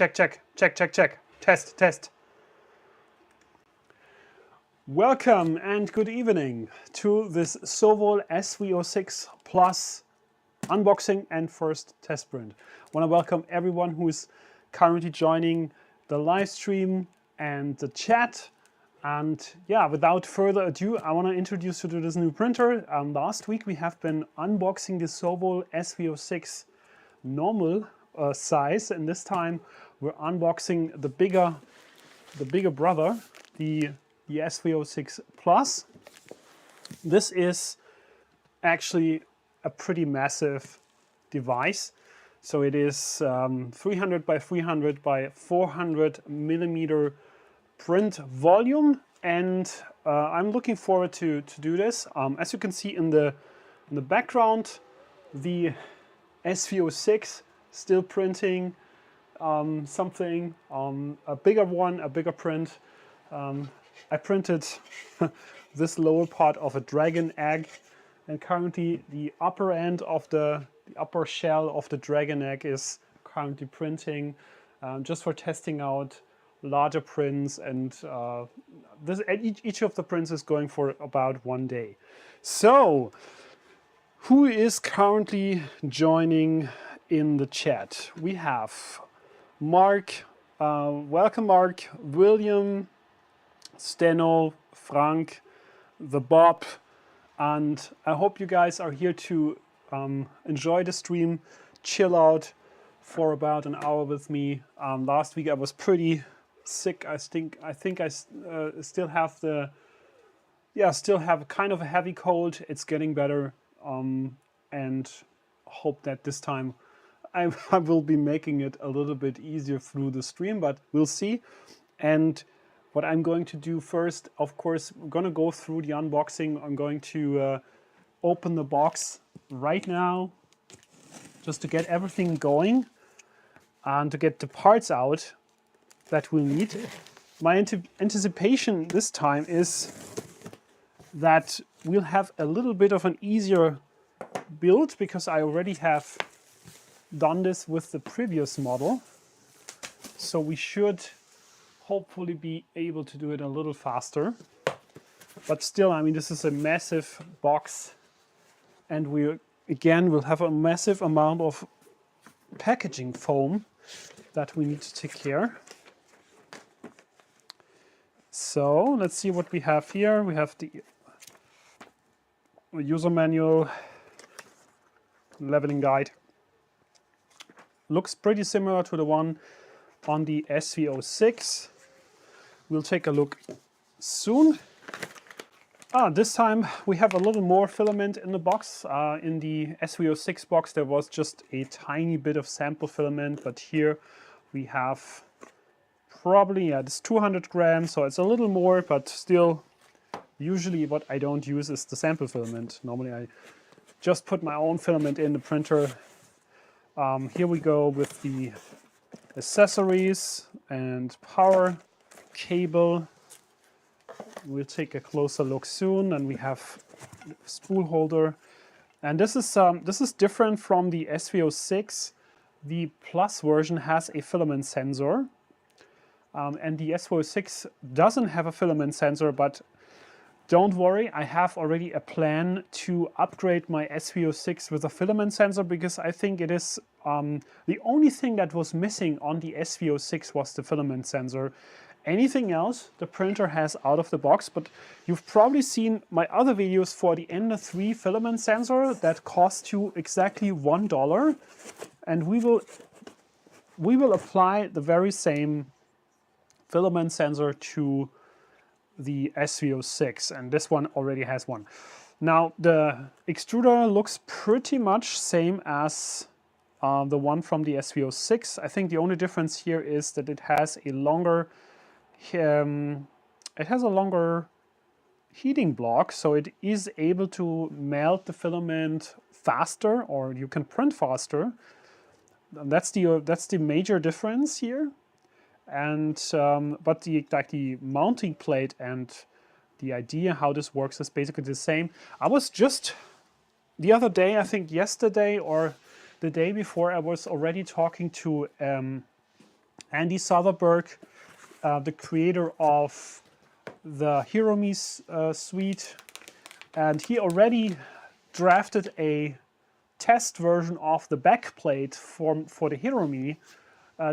Check, check, check, check, check. Test, test. Welcome and good evening to this SOVOL SV06 PLUS unboxing and first test print. I want to welcome everyone who is currently joining the live stream and the chat. And yeah, without further ado, I want to introduce you to this new printer. Last week we have been unboxing the SOVOL SV06 normal size, and this time we're unboxing the bigger brother, the SV06 PLUS. This is actually a pretty massive device. So it is 300 by 300 by 400 millimeter print volume, and I'm looking forward to do this. As you can see in the background, the SV06 still printing something, a bigger one, a bigger print. I printed this lower part of a dragon egg, and currently the upper end of the upper shell of the dragon egg is currently printing, just for testing out larger prints, and each of the prints is going for about 1 day. So who is currently joining in the chat? We have Mark, welcome Mark, William, Steno, Frank, the Bob, and I hope you guys are here to enjoy the stream, chill out for about an hour with me. Last week I was pretty sick. I think I still have still have kind of a heavy cold. It's getting better, and hope that this time I will be making it a little bit easier through the stream, but we'll see. And what I'm going to do first, of course, we're going to go through the unboxing. I'm going to open the box right now just to get everything going and to get the parts out that we'll need. My anticipation this time is that we'll have a little bit of an easier build, because I already have done this with the previous model. So we should hopefully be able to do it a little faster. But still, I mean, this is a massive box, and we'll have a massive amount of packaging foam that we need to take care. So let's see what we have here. We have the user manual, leveling guide. Looks pretty similar to the one on the SV06. We'll take a look soon. This time we have a little more filament in the box. In the SV06 box there was just a tiny bit of sample filament, but here we have probably, it's 200 grams, so it's a little more, but still, usually what I don't use is the sample filament. Normally I just put my own filament in the printer. Here we go with the accessories and power cable. We'll take a closer look soon, and we have spool holder. And this is different from the SV06. The Plus version has a filament sensor, and the SV06 doesn't have a filament sensor, but don't worry, I have already a plan to upgrade my SV06 with a filament sensor, because I think it is the only thing that was missing on the SV06 was the filament sensor. Anything else the printer has out of the box, but you've probably seen my other videos for the Ender 3 filament sensor that cost you exactly $1, and we will apply the very same filament sensor to the SV06, and this one already has one. Now the extruder looks pretty much same as the one from the SV06. I think the only difference here is that it has a longer heating block, so it is able to melt the filament faster, or you can print faster. That's the major difference here. And but the mounting plate and the idea how this works is basically the same. I was just the other day, I think yesterday or the day before, I was already talking to Andy Soderbergh, the creator of the Hiromi suite, and he already drafted a test version of the backplate for the Hiromi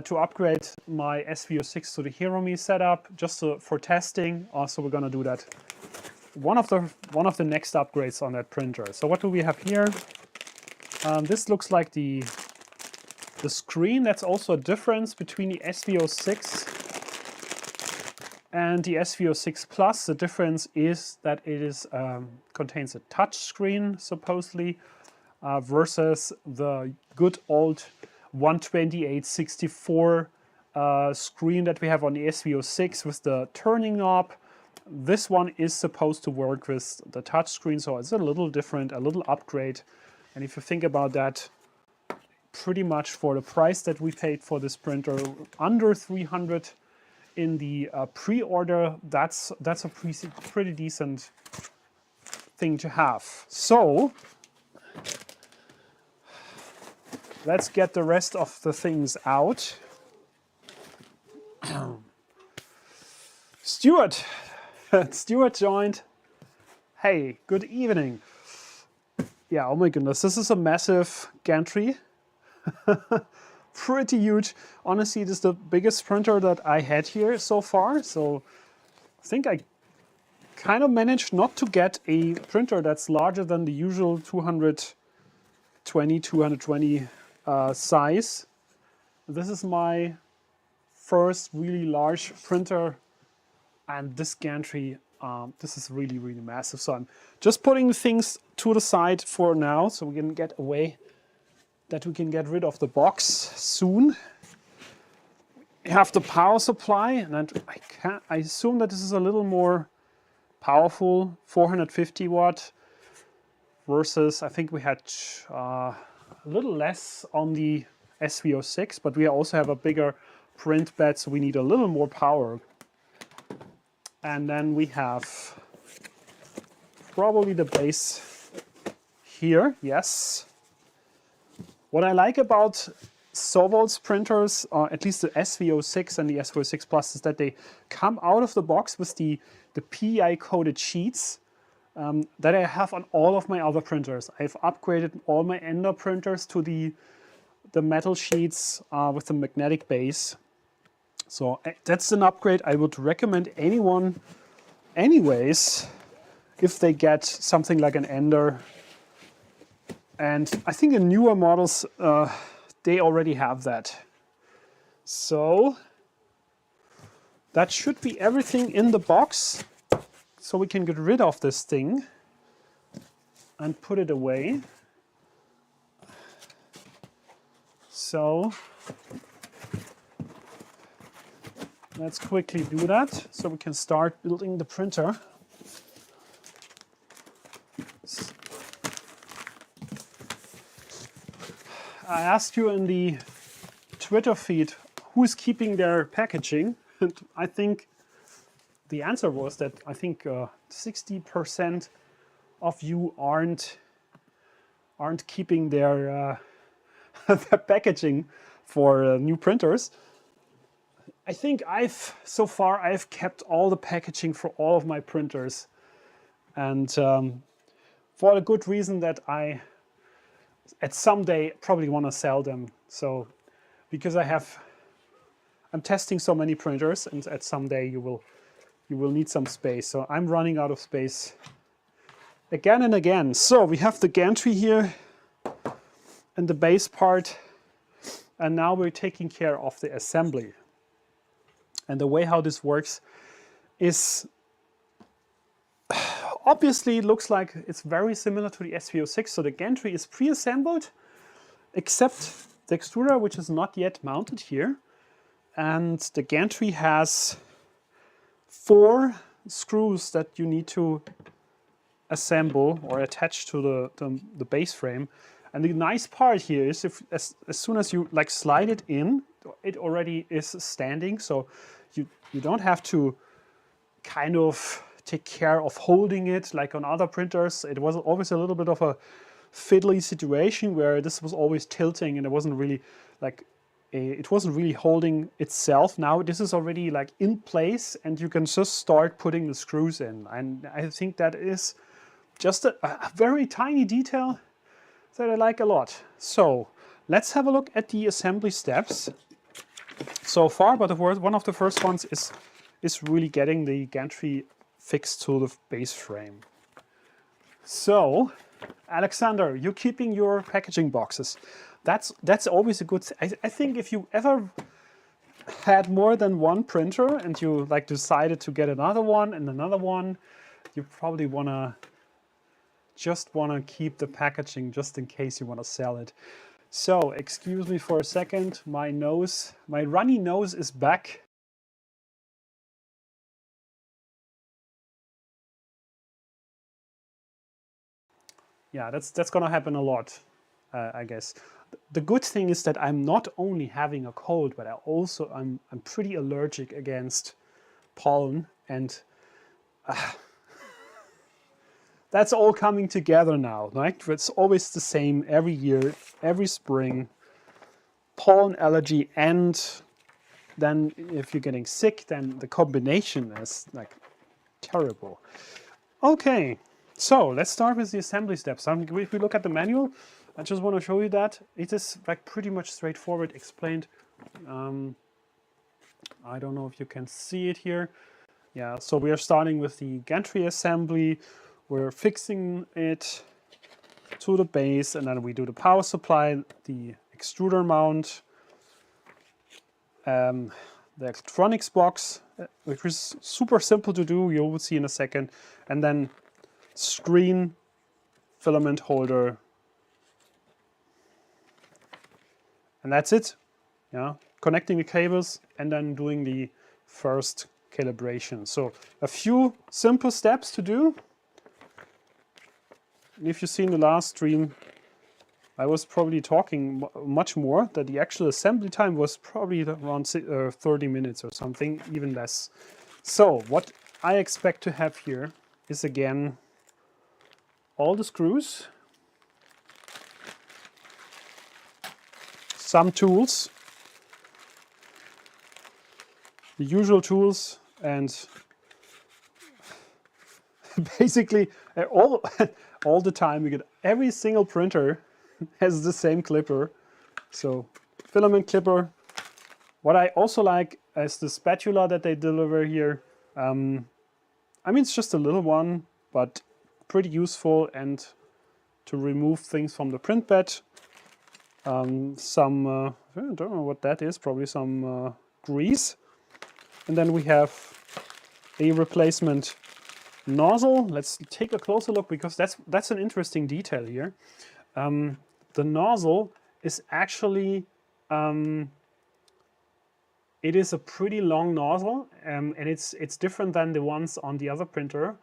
to upgrade my SV06 to the Hiromi setup, just for testing. Also, we're gonna do that. One of the next upgrades on that printer. So what do we have here? This looks like the screen. That's also a difference between the SV06 and the SV06 Plus. The difference is that it is contains a touch screen, supposedly, versus the good old 128/64 screen that we have on the SV06 with the turning knob. This one is supposed to work with the touch screen, so it's a little different, a little upgrade. And if you think about that, pretty much for the price that we paid for this printer, under 300 in the pre-order, that's a pretty decent thing to have. So let's get the rest of the things out. Stuart joined. Hey, good evening. Yeah, oh my goodness, this is a massive gantry. Pretty huge. Honestly, this is the biggest printer that I had here so far. So I think I kind of managed not to get a printer that's larger than the usual 220 size. This is my first really large printer, and this gantry, this is really, really massive. So I'm just putting things to the side for now, so we can get away, that we can get rid of the box soon. We have the power supply, and I assume that this is a little more powerful, 450 watt, versus I think we had a little less on the SV06, but we also have a bigger print bed, so we need a little more power. And then we have probably the base here, yes. What I like about SOVOL's printers, at least the SV06 and the SV06 Plus, is that they come out of the box with the PEI-coated sheets that I have on all of my other printers. I've upgraded all my Ender printers to the metal sheets with the magnetic base. So that's an upgrade I would recommend anyone anyways, if they get something like an Ender. And I think in newer models, they already have that. So that should be everything in the box. So we can get rid of this thing and put it away. So let's quickly do that so we can start building the printer. I asked you in the Twitter feed who's keeping their packaging, and I think the answer was that I think 60% of you aren't keeping their, their packaging for new printers. I think so far I've kept all the packaging for all of my printers, and for the good reason that I at some day probably want to sell them. So because I'm testing so many printers, and at some day you will need some space. So I'm running out of space again and again. So we have the gantry here and the base part, and now we're taking care of the assembly. And the way how this works is, obviously it looks like it's very similar to the SV06. So the gantry is pre-assembled, except the extruder, which is not yet mounted here. And the gantry has 4 screws that you need to assemble or attach to the base frame. And the nice part here is as soon as you like slide it in, it already is standing. So you don't have to kind of take care of holding it like on other printers. It was always a little bit of a fiddly situation where this was always tilting, and it wasn't really like it wasn't really holding itself. Now this is already like in place and you can just start putting the screws in. And I think that is just a very tiny detail that I like a lot. So let's have a look at the assembly steps so far. But one of the first ones is really getting the gantry fixed to the base frame. So Alexander, you're keeping your packaging boxes. That's always a good thing. I think if you ever had more than one printer and you like decided to get another one and another one, you probably just wanna keep the packaging just in case you wanna sell it. So excuse me for a second, my runny nose is back. Yeah, that's gonna happen a lot, I guess. The good thing is that I'm not only having a cold, but I'm pretty allergic against pollen, and that's all coming together now. Right? It's always the same every year, every spring. Pollen allergy, and then if you're getting sick, then the combination is like terrible. Okay, so let's start with the assembly steps. If we look at the manual, I just want to show you that it is like pretty much straightforward explained. I don't know if you can see it here. Yeah, so we are starting with the gantry assembly. We're fixing it to the base, and then we do the power supply, the extruder mount, the electronics box, which is super simple to do, you will see in a second, and then screen, filament holder, and that's it. Yeah, connecting the cables and then doing the first calibration. So a few simple steps to do. And if you've seen the last stream, I was probably talking much more, that the actual assembly time was probably around 30 minutes or something, even less. So what I expect to have here is again all the screws, some tools, the usual tools, and basically all the time we get every single printer has the same clipper. So filament clipper. What I also like is the spatula that they deliver here. I mean, it's just a little one, but pretty useful, and to remove things from the print bed. I don't know what that is, probably some grease. And then we have a replacement nozzle. Let's take a closer look, because that's an interesting detail here. The nozzle is actually, it is a pretty long nozzle, and it's different than the ones on the other printer.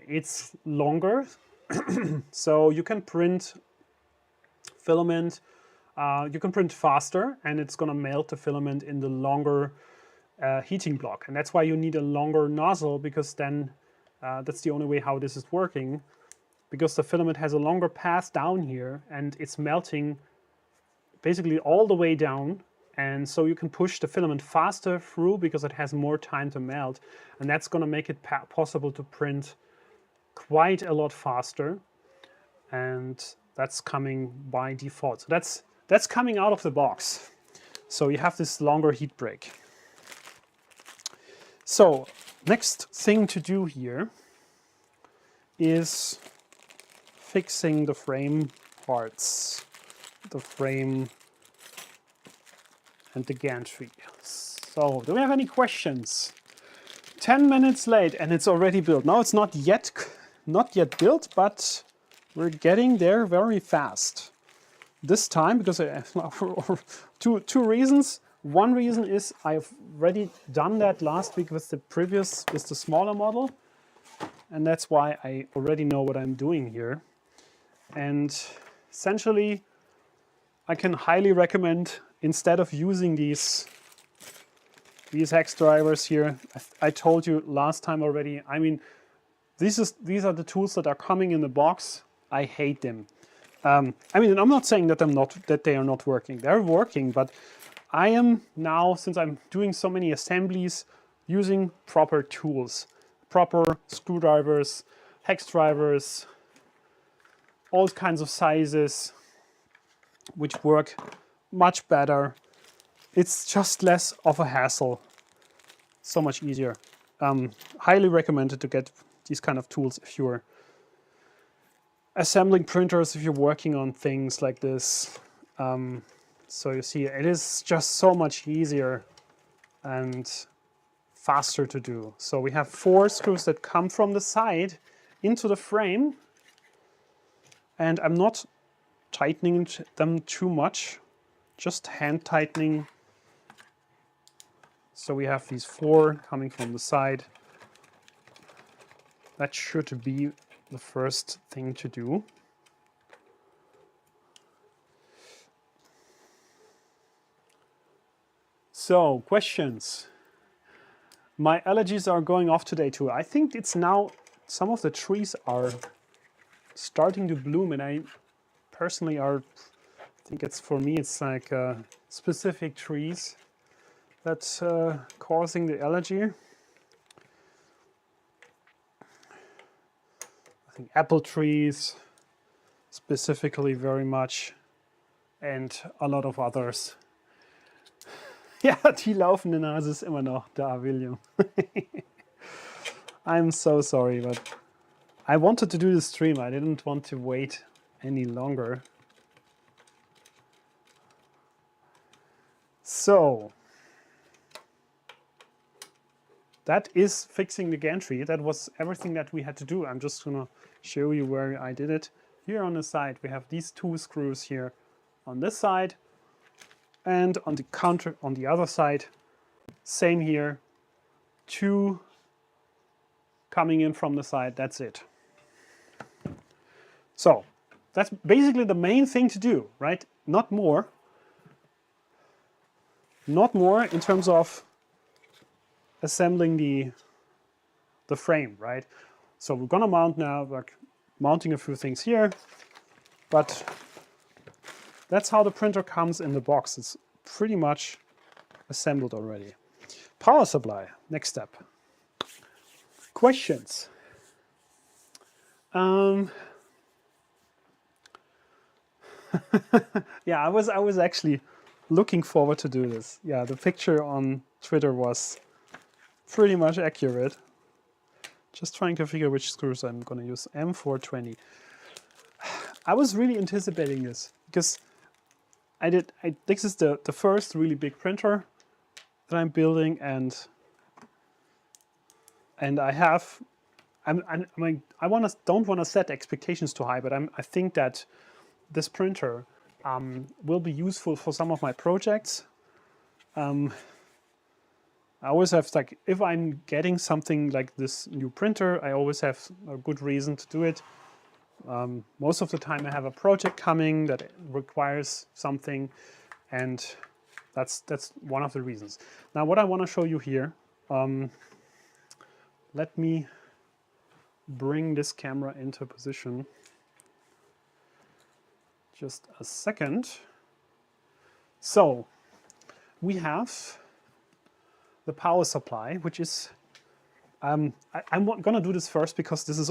It's longer, so you can print filament, you can print faster, and it's gonna melt the filament in the longer heating block. And that's why you need a longer nozzle, because then that's the only way how this is working, because the filament has a longer path down here and it's melting basically all the way down. And so you can push the filament faster through because it has more time to melt. And that's going to make it possible to print quite a lot faster. And that's coming by default. So that's coming out of the box. So you have this longer heat break. So next thing to do here is fixing the frame parts, the frame and the gantry. So do we have any questions? 10 minutes late and it's already built. No, it's not yet built, but we're getting there very fast. This time, because for two reasons. One reason is I've already done that last week with the smaller model, and that's why I already know what I'm doing here. And essentially, I can highly recommend, instead of using these hex drivers here, I told you last time already, I mean, these are the tools that are coming in the box. I hate them. I mean, I'm not saying that they are not working. They're working, but I am now, since I'm doing so many assemblies, using proper tools, proper screwdrivers, hex drivers, all kinds of sizes, which work much better. It's just less of a hassle, so much easier. Highly recommended to get these kind of tools if you're assembling printers, if you're working on things like this. So you see, it is just so much easier and faster to do. So we have 4 screws that come from the side into the frame, and I'm not tightening them too much, just hand tightening. So we have these 4 coming from the side. That should be the first thing to do. So, questions. My allergies are going off today too. I think it's now, some of the trees are starting to bloom, and I personally I think it's, for me, it's like specific trees that's causing the allergy. I think apple trees specifically very much, and a lot of others. Ja, die laufende Nase ist immer noch da, William. I'm so sorry, but I wanted to do the stream. I didn't want to wait any longer. So, that is fixing the gantry. That was everything that we had to do. I'm just gonna show you where I did it. Here on the side, we have these 2 screws here on this side, and on the counter on the other side, same here, 2 coming in from the side. That's it. So that's basically the main thing to do, right? Not more. Not more in terms of assembling the frame, right? So we're gonna mount now, like mounting a few things here, but that's how the printer comes in the box. It's pretty much assembled already. Power supply, next step. Questions? Yeah, I was actually looking forward to do this. Yeah, the picture on Twitter was pretty much accurate. Just trying to figure which screws I'm gonna use. M420. I was really anticipating this because this is the first really big printer that I'm building, and I don't want to set expectations too high, but I think that this printer will be useful for some of my projects. I always have, like, if I'm getting something like this new printer, I always have a good reason to do it. Most of the time I have a project coming that requires something, and that's one of the reasons. Now what I want to show you here, let me bring this camera into position. Just a second. So we have the power supply, which is I'm gonna do this first because this is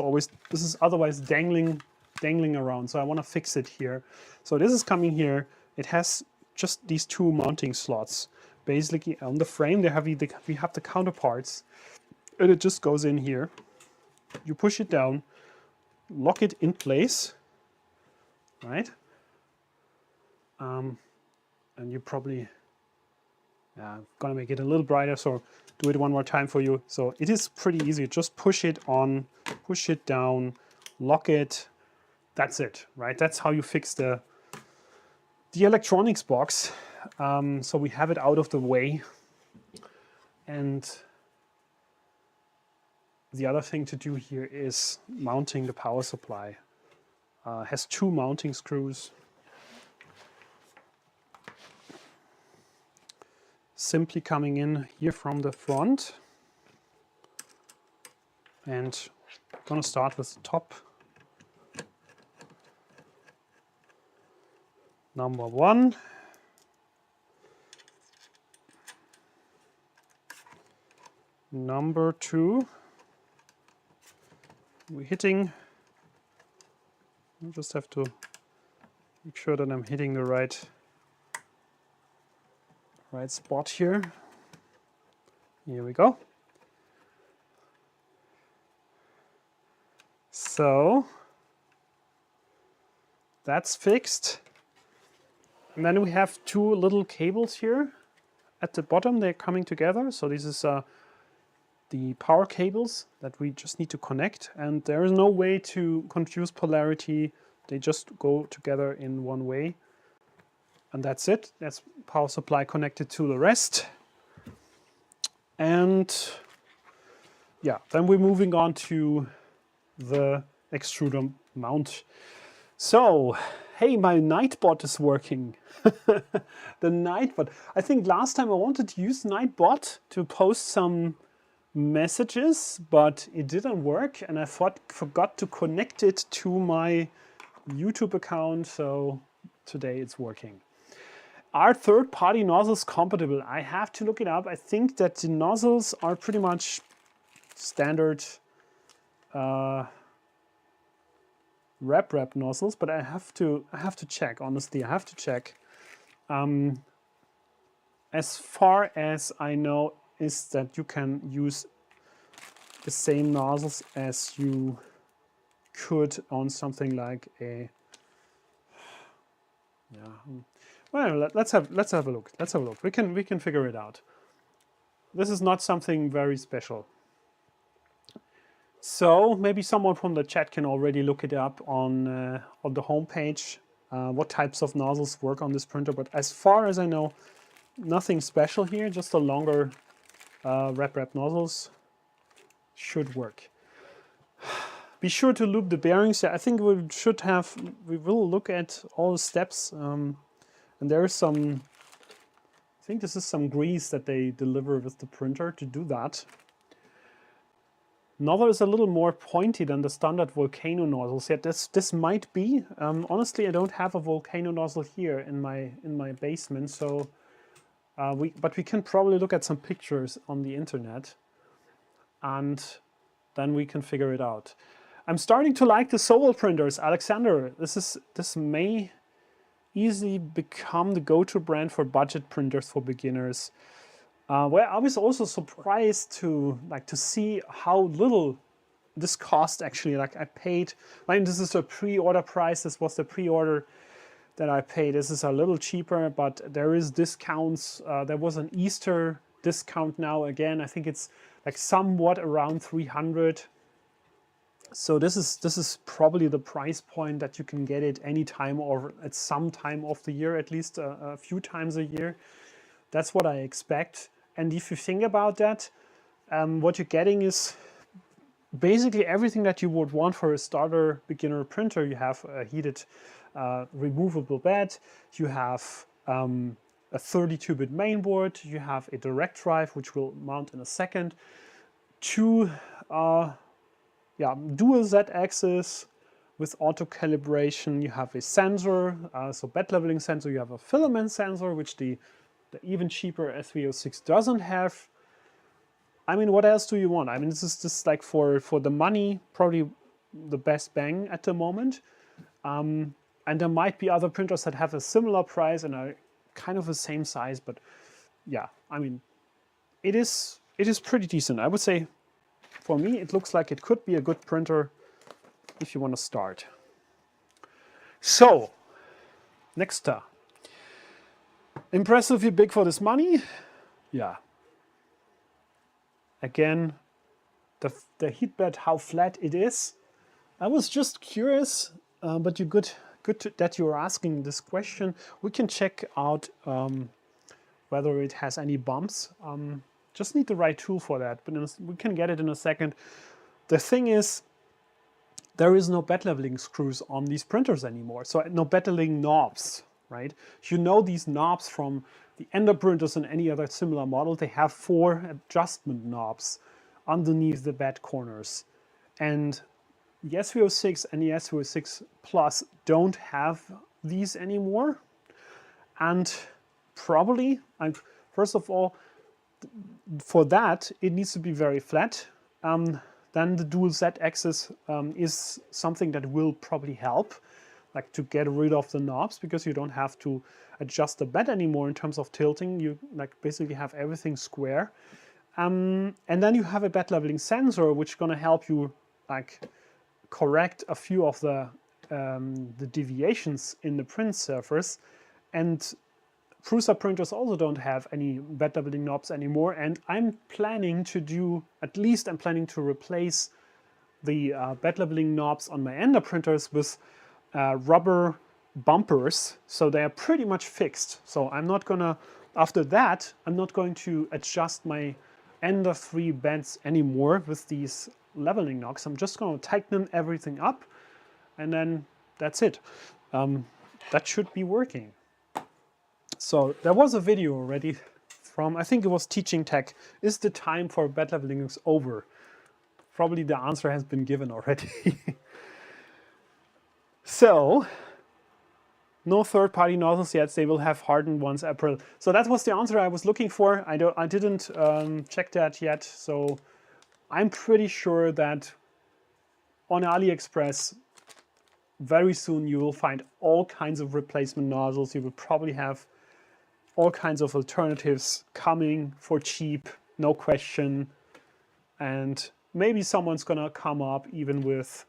otherwise dangling around. So I want to fix it here. So this is coming here. It has just these 2 mounting slots. Basically on the frame we have the counterparts, and it just goes in here. You push it down, lock it in place, right? And you probably, I'm gonna make it a little brighter, so do it one more time for you. So it is pretty easy. Just push it on, push it down, lock it. That's it, right? That's how you fix the electronics box. So we have it out of the way. And the other thing to do here is mounting the power supply. Has 2 mounting screws. Simply coming in here from the front, and I'm gonna start with the top. Number 1. number 2. We're hitting, I just have to make sure that I'm hitting the right spot here. Here we go. So that's fixed. And then we have 2 little cables here at the bottom. They're coming together. So this is the power cables that we just need to connect. And there is no way to confuse polarity. They just go together in one way. And that's it. That's power supply connected to the rest. And yeah, then we're moving on to the extruder mount. So, hey, my Nightbot is working. The Nightbot. I think last time I wanted to use Nightbot to post some messages, but it didn't work, and I forgot to connect it to my YouTube account, so today it's working. Are third-party nozzles compatible? I have to look it up. I think that the nozzles are pretty much standard wrap nozzles, but I have to check. Honestly, I have to check. As far as I know, is that you can use the same nozzles as you could on something like a. Yeah. Well, let's have a look. Let's have a look. We can figure it out. This is not something very special. So maybe someone from the chat can already look it up on the homepage. What types of nozzles work on this printer? But as far as I know, nothing special here. Just the longer wrap nozzles should work. Be sure to loop the bearings. I think we will look at all the steps. And there is some, I think this is some grease that they deliver with the printer to do that. Nozzle is a little more pointy than the standard volcano nozzles. Yet this might be. Honestly, I don't have a volcano nozzle here in my basement, so but we can probably look at some pictures on the internet, and then we can figure it out. I'm starting to like the SOVOL printers, Alexander. This may easily become the go-to brand for budget printers for beginners. Well, I was also surprised to see how little this cost actually. Like I paid, I mean, this is a pre-order price. This was the pre-order that I paid. This is a little cheaper, but there is discounts. There was an Easter discount now again. I think it's like somewhat around 300. So this is probably the price point that you can get it anytime or at some time of the year, at least a few times a year. That's what I expect. And if you think about that, what you're getting is basically everything that you would want for a starter beginner printer. You have a heated removable bed, you have a 32-bit mainboard, you have a direct drive, which we'll mount in a second, 2 dual Z-axis with auto calibration. You have a sensor, so bed leveling sensor. You have a filament sensor, which the even cheaper SV06 doesn't have. I mean, what else do you want? I mean, this is just like for the money, probably the best bang at the moment. And there might be other printers that have a similar price and are kind of the same size, but yeah, I mean, it is pretty decent. I would say, for me, it looks like it could be a good printer if you want to start. So, next up. Impressively big for this money? Yeah. Again, the heat bed, how flat it is. I was just curious, but good that you're asking this question. We can check out whether it has any bumps. Just need the right tool for that, but we can get it in a second. The thing is, there is no bed leveling screws on these printers anymore, so no bed leveling knobs, right? You know these knobs from the Ender printers and any other similar model. They have 4 adjustment knobs underneath the bed corners, and the SV06 and the SV06 Plus don't have these anymore. And probably, first of all, for that, it needs to be very flat. Then the dual Z-axis is something that will probably help, like to get rid of the knobs, because you don't have to adjust the bed anymore in terms of tilting. You like basically have everything square. And then you have a bed leveling sensor, which is going to help you like correct a few of the deviations in the print surface. And Prusa printers also don't have any bed leveling knobs anymore, and I'm planning to do, at least I'm planning to replace the bed leveling knobs on my Ender printers with rubber bumpers, so they are pretty much fixed. So I'm not gonna, after that, I'm not going to adjust my Ender 3 beds anymore with these leveling knobs. I'm just gonna tighten everything up, and then that's it. That should be working. So there was a video already from, I think it was Teaching Tech. Is the time for bed leveling over? Probably the answer has been given already. So, no third-party nozzles yet. They will have hardened ones April. So that was the answer I was looking for. I didn't check that yet. So I'm pretty sure that on AliExpress, very soon you will find all kinds of replacement nozzles. You will probably have all kinds of alternatives coming for cheap, no question. And maybe someone's gonna come up even with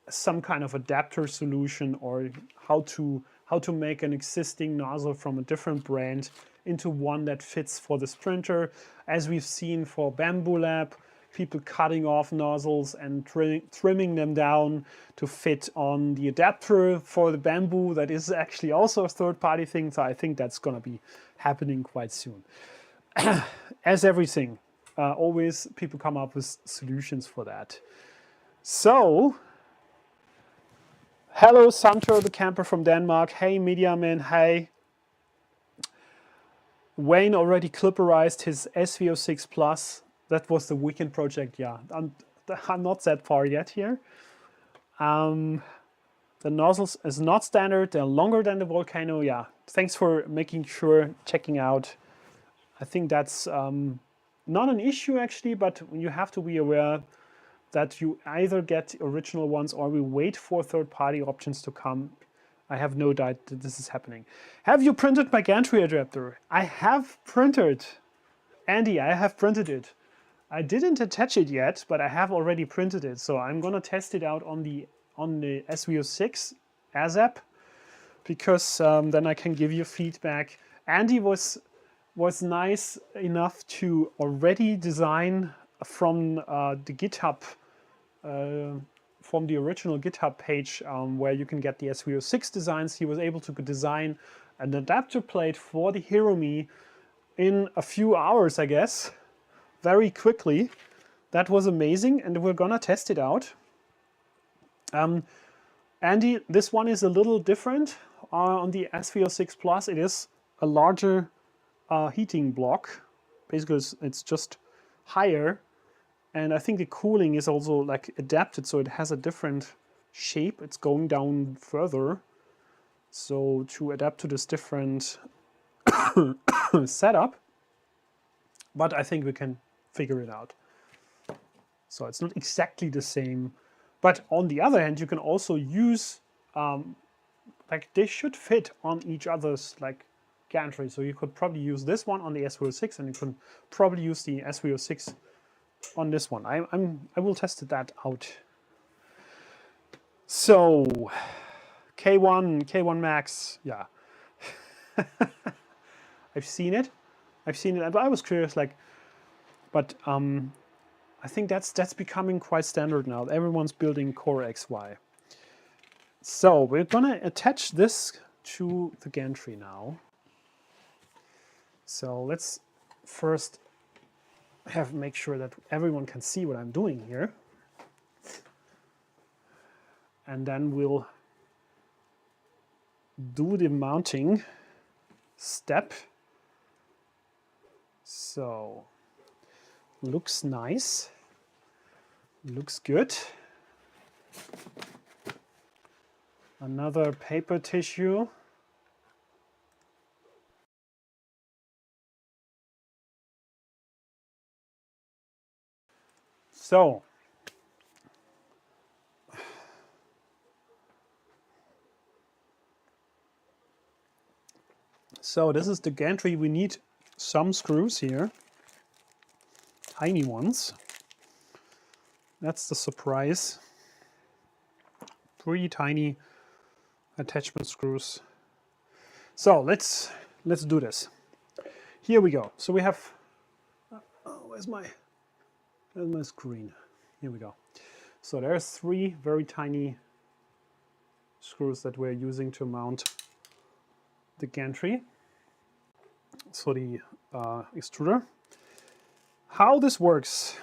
some kind of adapter solution, or how to make an existing nozzle from a different brand into one that fits for this printer. As we've seen for Bamboo Lab, people cutting off nozzles and trimming them down to fit on the adapter for the Bamboo. That is actually also a third-party thing, so I think that's gonna be happening quite soon. As everything, always people come up with solutions for that. So, hello Santor the camper from Denmark. Hey Mediaman, hey. Wayne already clipperized his SV06 PLUS. That was the weekend project, yeah. I'm not that far yet here. The nozzles is not standard, they're longer than the Volcano, yeah. Thanks for making sure, checking out. I think that's not an issue actually, but you have to be aware that you either get original ones or we wait for third-party options to come. I have no doubt that this is happening. Have you printed my Gantry adapter? I have printed. Andy, I have printed it. I didn't attach it yet, but I have already printed it. So I'm gonna test it out on the SV06 ASAP, because then I can give you feedback. Andy was nice enough to already design from the GitHub, from the original GitHub page where you can get the SV06 designs. He was able to design an adapter plate for the Hiromi in a few hours, I guess, very quickly. That was amazing, and we're gonna test it out. Andy, this one is a little different. On the SV06 PLUS, it is a larger heating block. Basically, it's just higher. And I think the cooling is also like adapted, so it has a different shape. It's going down further. So to adapt to this different setup, but I think we can figure it out. So it's not exactly the same, but on the other hand, you can also use, like they should fit on each other's like gantry. So you could probably use this one on the SV06, and you can probably use the SV06 on this one. I will test that out. So K1 Max, yeah. I've seen it, but I was curious, like, but I think that's becoming quite standard now. Everyone's building Core XY. So we're gonna attach this to the gantry now. So let's first make sure that everyone can see what I'm doing here. And then we'll do the mounting step. So, looks nice, looks good. Another paper tissue. So this is the gantry. We need some screws here, tiny ones. That's the surprise. Pretty tiny attachment screws. So let's do this. Here we go. So we have, where's my screen? Here we go. So there's 3 very tiny screws that we're using to mount the gantry. So the extruder. How this works,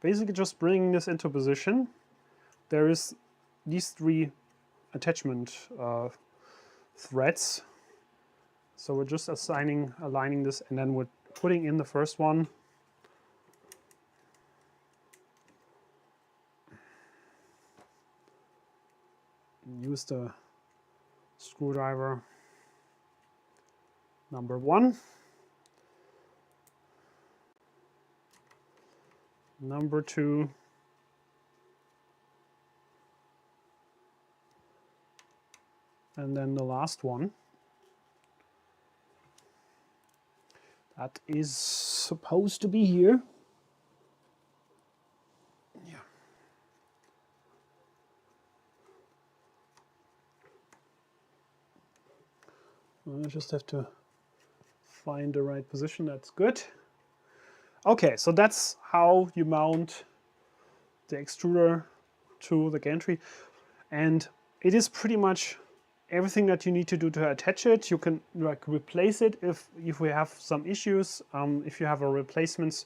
basically just bringing this into position. There is these 3 attachment threads. So we're just aligning this, and then we're putting in the first one. Use the screwdriver number 1. Number 2. And then the last one. That is supposed to be here. Yeah. I just have to find the right position. That's good. Okay, so that's how you mount the extruder to the gantry. And it is pretty much everything that you need to do to attach it. You can like replace it if we have some issues. If you have a replacement,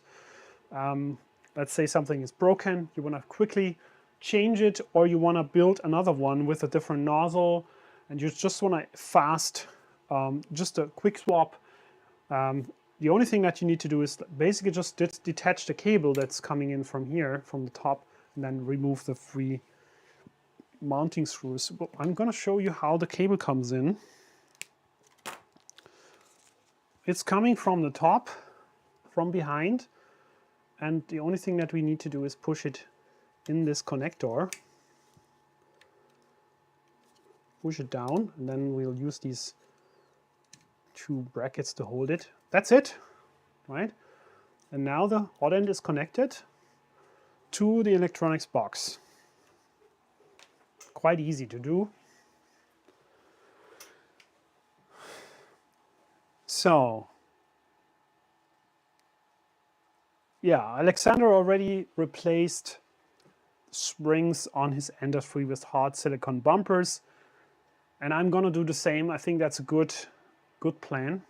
let's say something is broken, you want to quickly change it, or you want to build another one with a different nozzle, and you just want to fast, just a quick swap. The only thing that you need to do is basically just detach the cable that's coming in from here, from the top, and then remove the 3 mounting screws. Well, I'm going to show you how the cable comes in. It's coming from the top, from behind, and the only thing that we need to do is push it in this connector. Push it down, and then we'll use these 2 brackets to hold it. That's it, right? And now the hot end is connected to the electronics box. Quite easy to do. So, yeah, Alexander already replaced springs on his Ender 3 with hard silicon bumpers, and I'm gonna do the same. I think that's a good plan.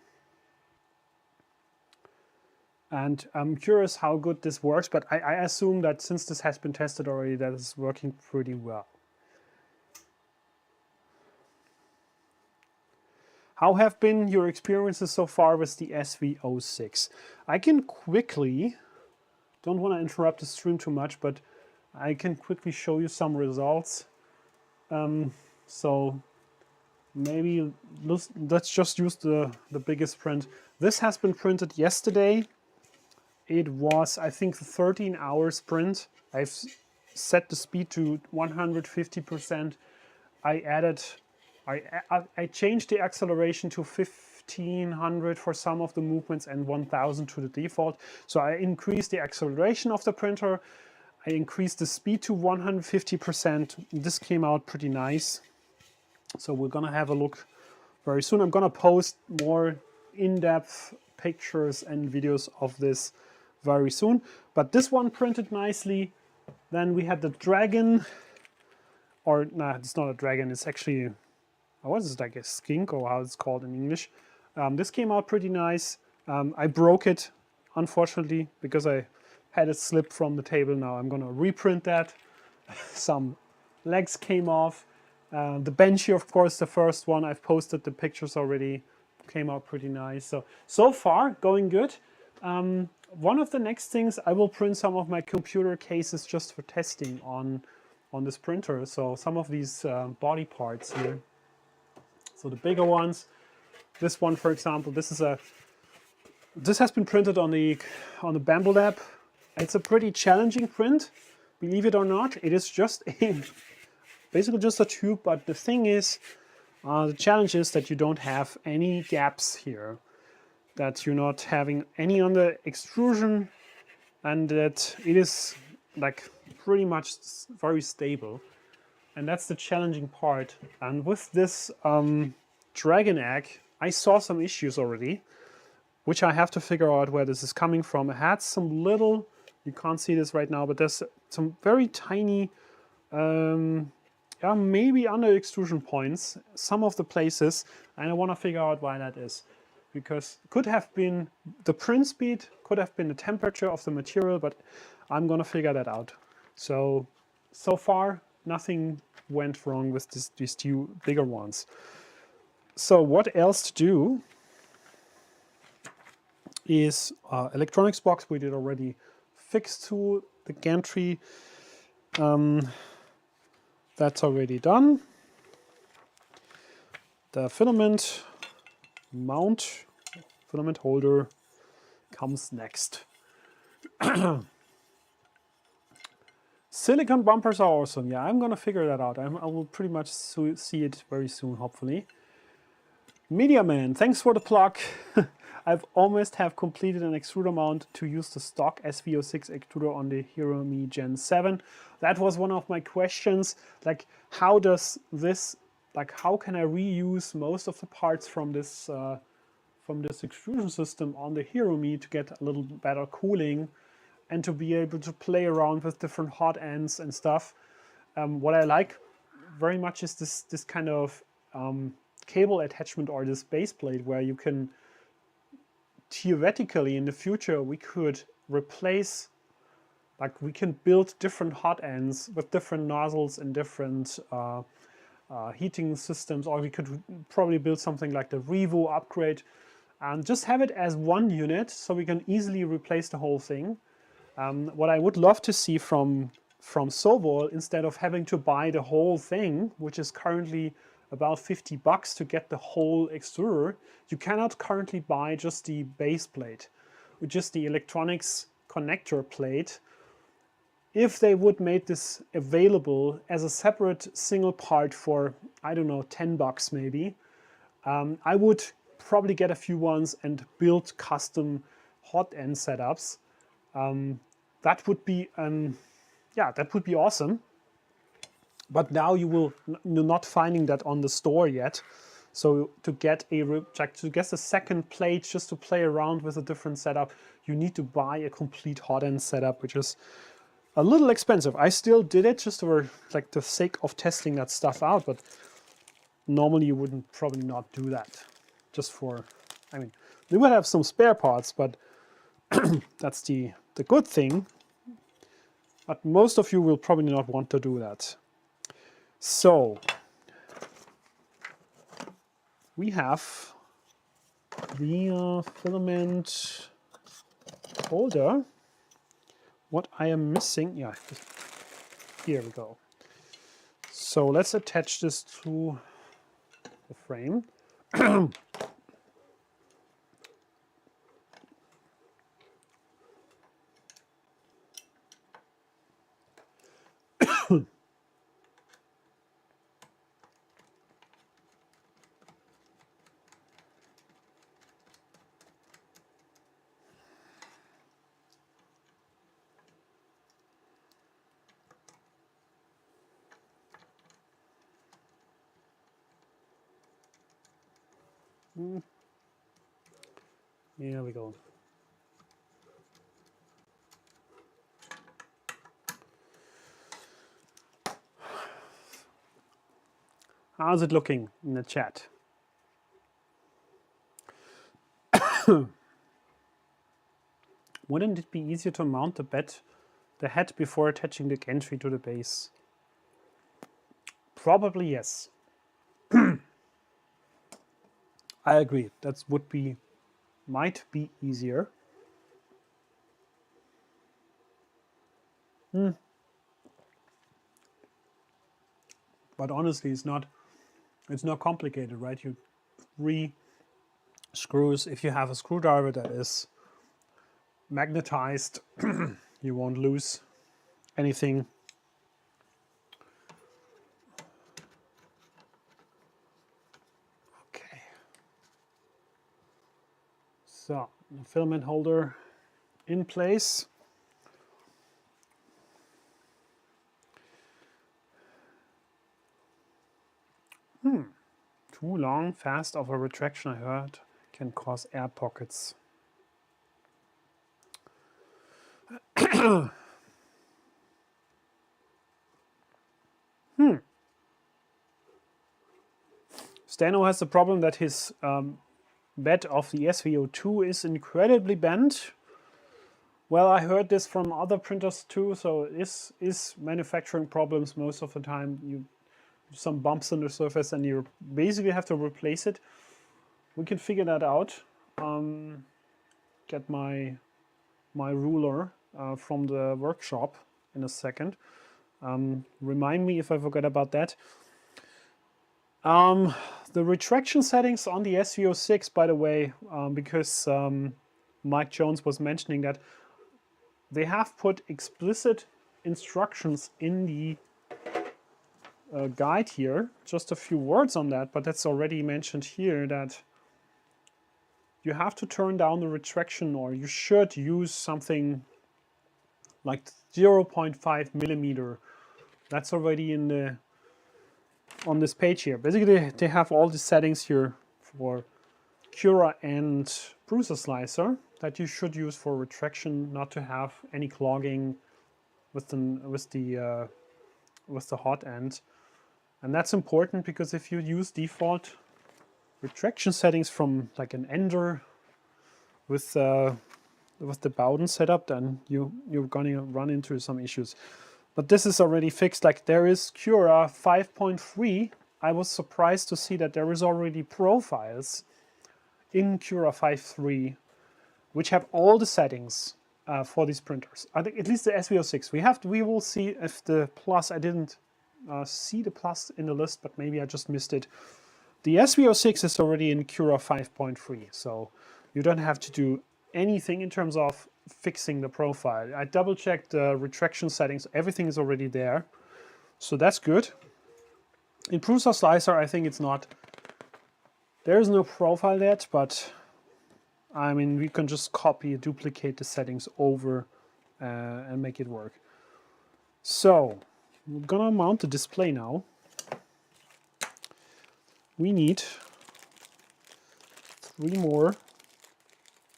And I'm curious how good this works, but I assume that since this has been tested already, that it's working pretty well. How have been your experiences so far with the SV06? I can quickly, don't want to interrupt the stream too much, but I can quickly show you some results. So maybe let's just use the biggest print. This has been printed yesterday. It was, I think, 13 hours print. I've set the speed to 150%. I changed the acceleration to 1500 for some of the movements and 1000 to the default. So I increased the acceleration of the printer. I increased the speed to 150%. This came out pretty nice. So we're gonna have a look very soon. I'm gonna post more in-depth pictures and videos of this very soon. But this one printed nicely. Then we had the dragon, or nah, it's not a dragon, it's actually, what is it, like a skink, or how it's called in English. This came out pretty nice. I broke it, unfortunately, because I had it slip from the table. Now I'm gonna reprint that. Some legs came off. The Banshee, of course, the first one, I've posted the pictures already. Came out pretty nice. So far, going good. One of the next things, I will print some of my computer cases just for testing on this printer. So some of these body parts here. So the bigger ones. This one, for example, this has been printed on the Bamble Lab It's a pretty challenging print, believe it or not. It is just basically just a tube, but the thing is, the challenge is that you don't have any gaps here, that you're not having any on the extrusion, and that it is like pretty much very stable. And that's the challenging part. And with this dragon egg, I saw some issues already, which I have to figure out where this is coming from. It had some little, you can't see this right now, but there's some very tiny, yeah, maybe under extrusion points, some of the places, and I want to figure out why that is. Because it could have been the print speed, could have been the temperature of the material, but I'm going to figure that out. So far, nothing went wrong with these two bigger ones. So what else to do is electronics box we did already fix to the gantry. That's already done. The filament mount, filament holder comes next. Silicon bumpers are awesome. Yeah, I'm gonna figure that out. I will pretty much see it very soon, hopefully. Media Man, thanks for the plug. I've almost have completed an extruder mount to use the stock SV06 extruder on the Hero Me Gen 7. That was one of my questions. Like, how does this, like, how can I reuse most of the parts from this extrusion system on the Hero Me to get a little better cooling and to be able to play around with different hot ends and stuff. What I like very much is this kind of cable attachment or this base plate where you can, theoretically in the future, we could replace, like we can build different hot ends with different nozzles and different heating systems, or we could probably build something like the Revo upgrade and just have it as one unit so we can easily replace the whole thing. What I would love to see from SOVOL, instead of having to buy the whole thing, which is currently about 50 bucks to get the whole extruder, you cannot currently buy just the base plate, which is the electronics connector plate. If they would make this available as a separate single part for, I don't know, 10 bucks maybe, I would probably get a few ones and build custom hot end setups. That would be, yeah, that would be awesome. But now you're not finding that on the store yet. So to get a second plate just to play around with a different setup, you need to buy a complete hot end setup, which is a little expensive. I still did it just for like the sake of testing that stuff out, but normally you wouldn't probably not do that. Just for, I mean, we would have some spare parts, but that's the good thing. But most of you will probably not want to do that. So we have the filament holder. What I am missing, yeah, here we go. So let's attach this to the frame. Here we go. How's it looking in the chat? Wouldn't it be easier to mount the head before attaching the gantry to the base? Probably yes. I agree. That might be easier. But honestly, it's not complicated, right? You 3 screws. If you have a screwdriver that is magnetized, you won't lose anything. Okay. So the filament holder in place. Too long, fast of a retraction, I heard, can cause air pockets. Stano has the problem that his bed of the SVO2 is incredibly bent. Well, I heard this from other printers too, so this is manufacturing problems most of the time. You some bumps on the surface and you basically have to replace it. We can figure that out. Get my ruler from the workshop in a second. Remind me if I forget about that. The retraction settings on the SV06, by the way, because Mike Jones was mentioning that they have put explicit instructions in the guide here. Just a few words on that, but that's already mentioned here, that you have to turn down the retraction, or you should use something like 0.5 millimeter. That's already in the on this page here. Basically, they have all the settings here for Cura and bruiser slicer that you should use for retraction, not to have any clogging with the hot end. And that's important because if you use default retraction settings from like an Ender with the Bowden setup, then you're gonna run into some issues. But this is already fixed. Like there is Cura 5.3. I was surprised to see that there is already profiles in Cura 5.3 which have all the settings for these printers. I think at least the SV06. We will see if the Plus, I didn't see the Plus in the list, but maybe I just missed it. The SV06 is already in Cura 5.3, so you don't have to do anything in terms of fixing the profile. I double checked the retraction settings, everything is already there, so that's good. In Bruiser Slicer, I think it's not, there is no profile yet, but I mean, we can just copy, duplicate the settings over and make it work. So we're gonna mount the display now. We need 3 more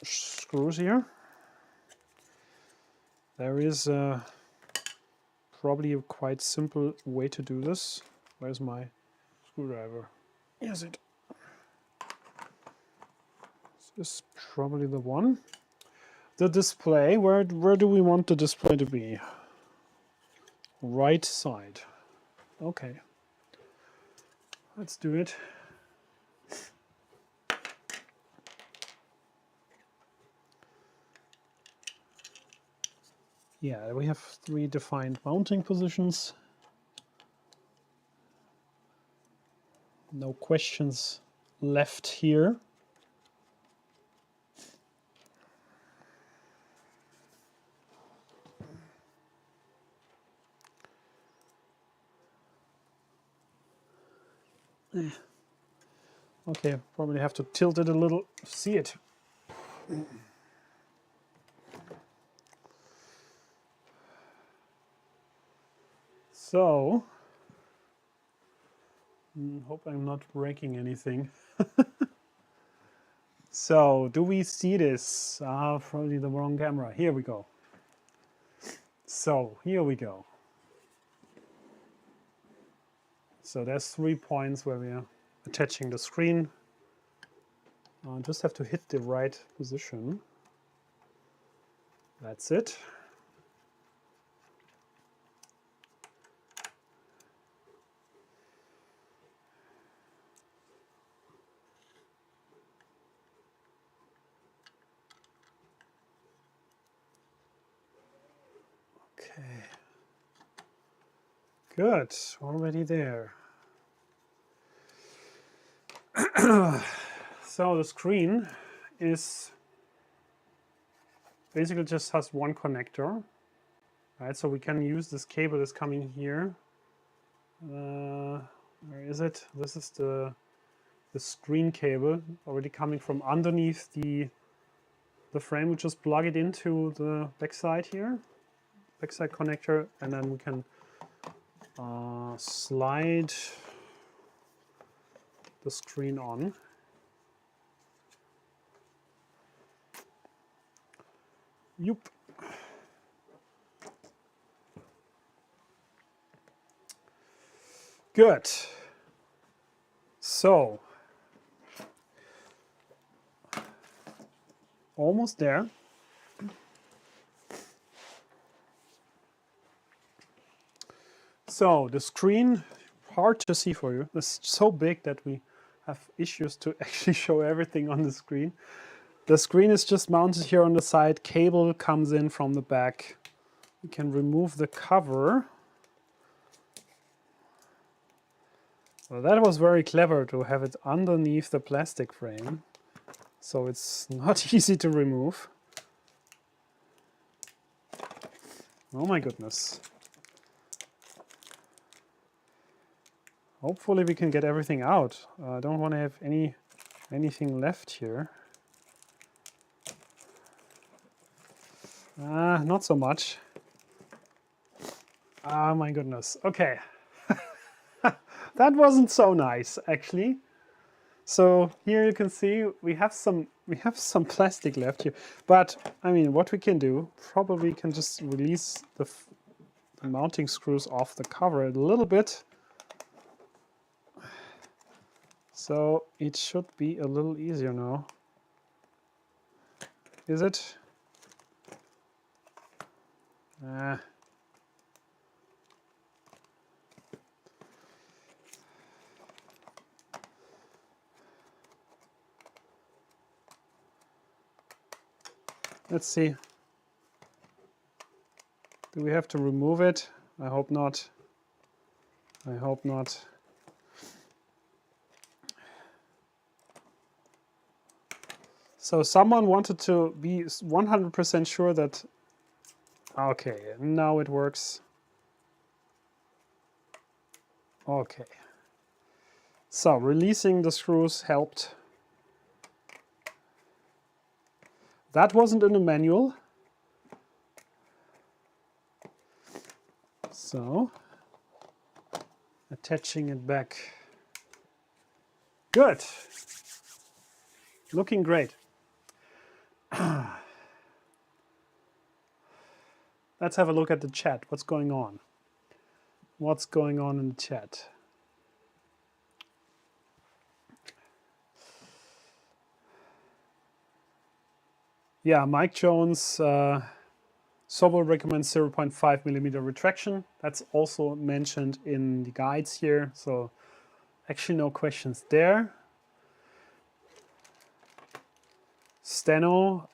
screws here. There is probably a quite simple way to do this. Where's my screwdriver? Here's it. This is probably the one. The display, where do we want the display to be? Right side. Okay. Let's do it. Yeah, we have 3 defined mounting positions. No questions left here. Okay, probably have to tilt it a little to see it. So, hope I'm not breaking anything. So, do we see this? Probably the wrong camera. Here we go. So, here we go. So there's 3 points where we are attaching the screen. Just have to hit the right position. That's it. Okay. Good, already there. So the screen is basically just has one connector. Right, so we can use this cable that's coming here. Where is it? This is the screen cable already coming from underneath the frame. We just plug it into the backside here, backside connector, and then we can slide the screen on. Yup. Good. So, almost there. So the screen, hard to see for you. It's so big that we have issues to actually show everything on the screen. The screen is just mounted here on the side. Cable comes in from the back. We can remove the cover. Well, that was very clever to have it underneath the plastic frame. So it's not easy to remove. Oh my goodness. Hopefully we can get everything out. I don't want to have anything left here. Not so much. Ah, my goodness. Okay. That wasn't so nice, actually. So here you can see we have some plastic left here. But I mean, what we can do, probably can just release the mounting screws off the cover a little bit. So it should be a little easier now. Is it? Let's see. Do we have to remove it? I hope not. I hope not. So someone wanted to be 100% sure that... Okay, now it works. Okay. So releasing the screws helped. That wasn't in the manual. So, attaching it back. Good. Looking great. Let's have a look at the chat. What's going on? What's going on in the chat? Yeah, Mike Jones, SOVOL recommends 0.5 millimeter retraction. That's also mentioned in the guides here. So actually no questions there. Steno,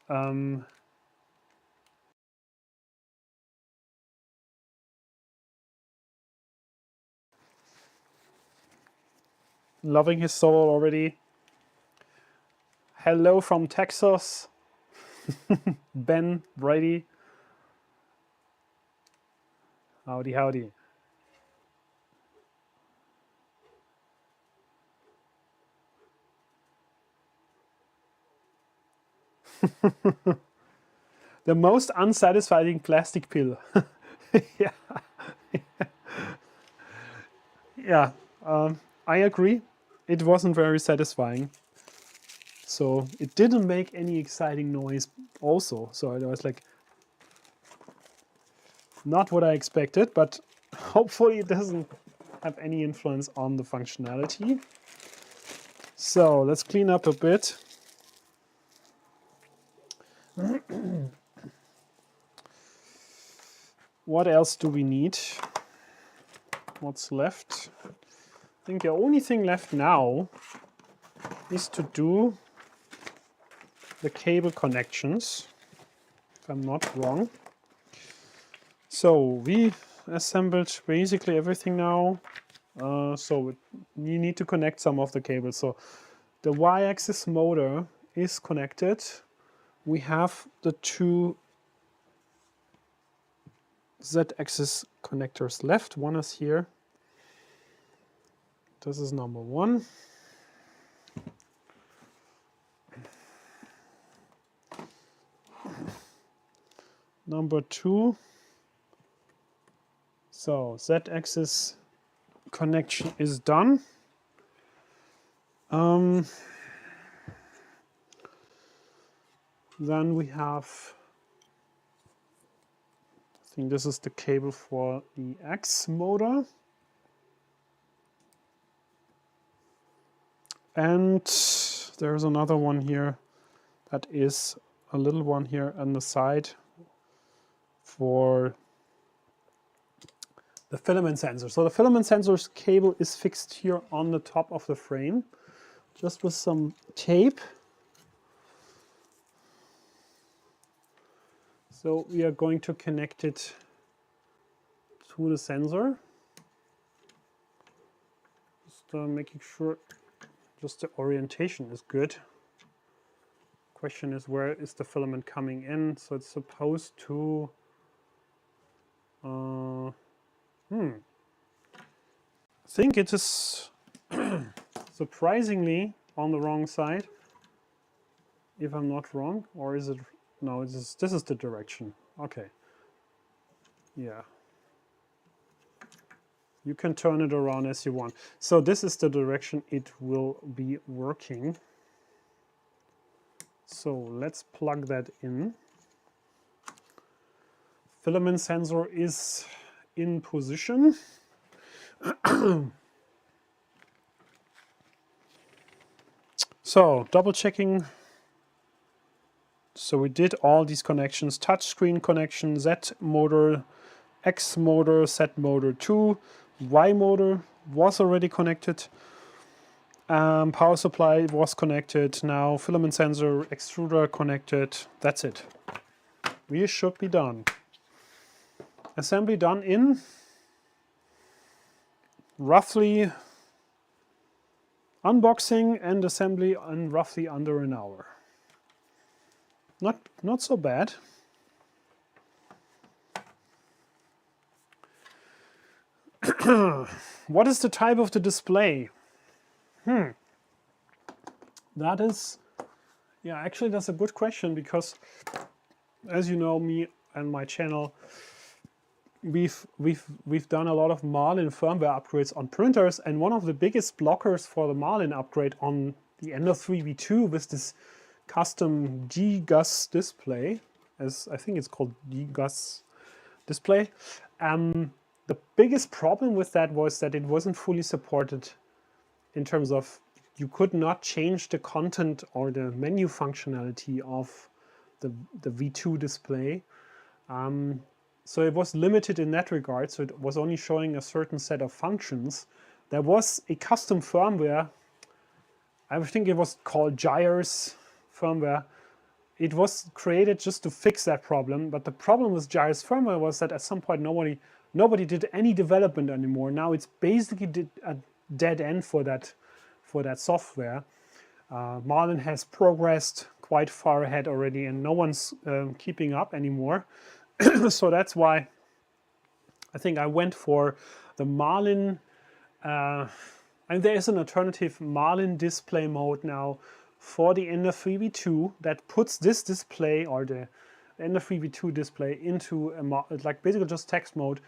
loving his SOVOL already. Hello from Texas. Ben Brady. Howdy, howdy. The most unsatisfying plastic pill. Yeah. Yeah, I agree. It wasn't very satisfying. So it didn't make any exciting noise also. So I was like, not what I expected, but hopefully it doesn't have any influence on the functionality. So let's clean up a bit. What else do we need? What's left? I think the only thing left now is to do the cable connections, if I'm not wrong. So we assembled basically everything now. So you need to connect some of the cables. So the Y-axis motor is connected. We have the two Z-axis connectors left. One is here. This is number 1. Number 2. So Z-axis connection is done. Then we have, I think this is the cable for the X motor. And there's another one here that is a little one here on the side for the filament sensor. So the filament sensor's cable is fixed here on the top of the frame, just with some tape. So we are going to connect it to the sensor. Just making sure just the orientation is good. Question is, where is the filament coming in? So it's supposed to I think it is surprisingly on the wrong side, if I'm not wrong. Or is it? No, this is the direction. Okay. Yeah. You can turn it around as you want. So this is the direction it will be working. So let's plug that in. Filament sensor is in position. So double checking. So we did all these connections: touchscreen connection, Z motor, X motor, Z motor 2, Y motor was already connected. Power supply was connected. Now filament sensor, extruder connected. That's it. We should be done. Assembly done in roughly, unboxing and assembly in roughly under an hour. Not so bad. What is the type of the display? That is, yeah, actually that's a good question, because as you know, me and my channel, we've done a lot of Marlin firmware upgrades on printers, and one of the biggest blockers for the Marlin upgrade on the Ender 3V2 with this custom G-Gus display, as I think it's called G-Gus display. The biggest problem with that was that it wasn't fully supported in terms of you could not change the content or the menu functionality of the V2 display. So it was limited in that regard, so it was only showing a certain set of functions. There was a custom firmware, I think it was called Gyres firmware. It was created just to fix that problem, but the problem with Gyres firmware was that at some point nobody did any development anymore. Now it's basically a dead end for that software. Marlin has progressed quite far ahead already, and no one's keeping up anymore. So that's why I think I went for the Marlin. And there is an alternative Marlin display mode now for the Ender 3V2 that puts this display, or the Ender 3V2 display, into like basically just text mode,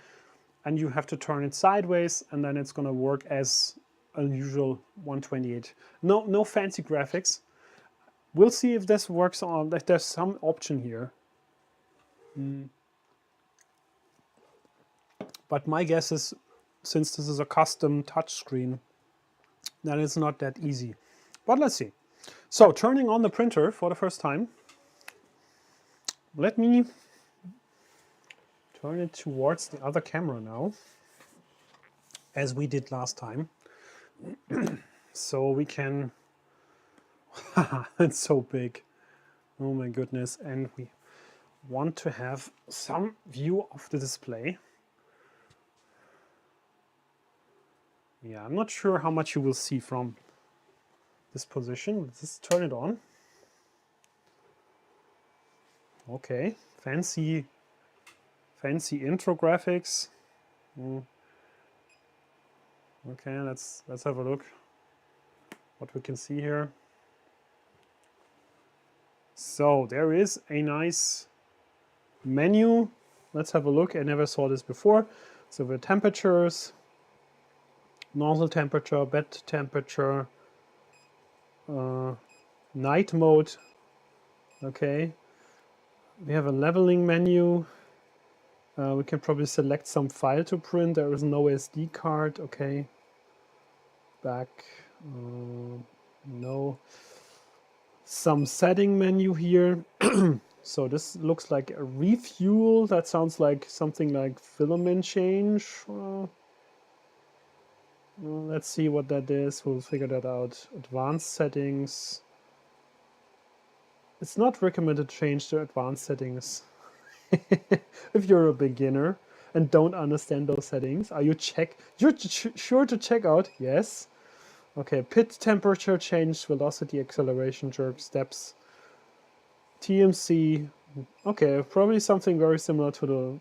and you have to turn it sideways, and then it's going to work as a usual 128. No fancy graphics. We'll see if this works on. Like, there's some option here. But my guess is, since this is a custom touchscreen, that it's not that easy. But let's see. So turning on the printer for the first time. Let me turn it towards the other camera now, as we did last time. So we can, it's so big. Oh my goodness. And we want to have some view of the display. Yeah, I'm not sure how much you will see from this position. Let's just turn it on. Okay, fancy Fancy intro graphics. Okay, let's have a look what we can see here. So there is a nice menu. Let's have a look. I never saw this before. So the temperatures, nozzle temperature, bed temperature, night mode. Okay. We have a leveling menu. We can probably select some file to print. There is no SD card. Okay. Back. No. Some setting menu here. So this looks like a refuel. That sounds like something like filament change. Let's see what that is. We'll figure that out. Advanced settings. It's not recommended to change to advanced settings. If you're a beginner and don't understand those settings, you're sure to check out? Yes. Okay, pit temperature change, velocity, acceleration, jerk, steps, TMC. Okay, probably something very similar to the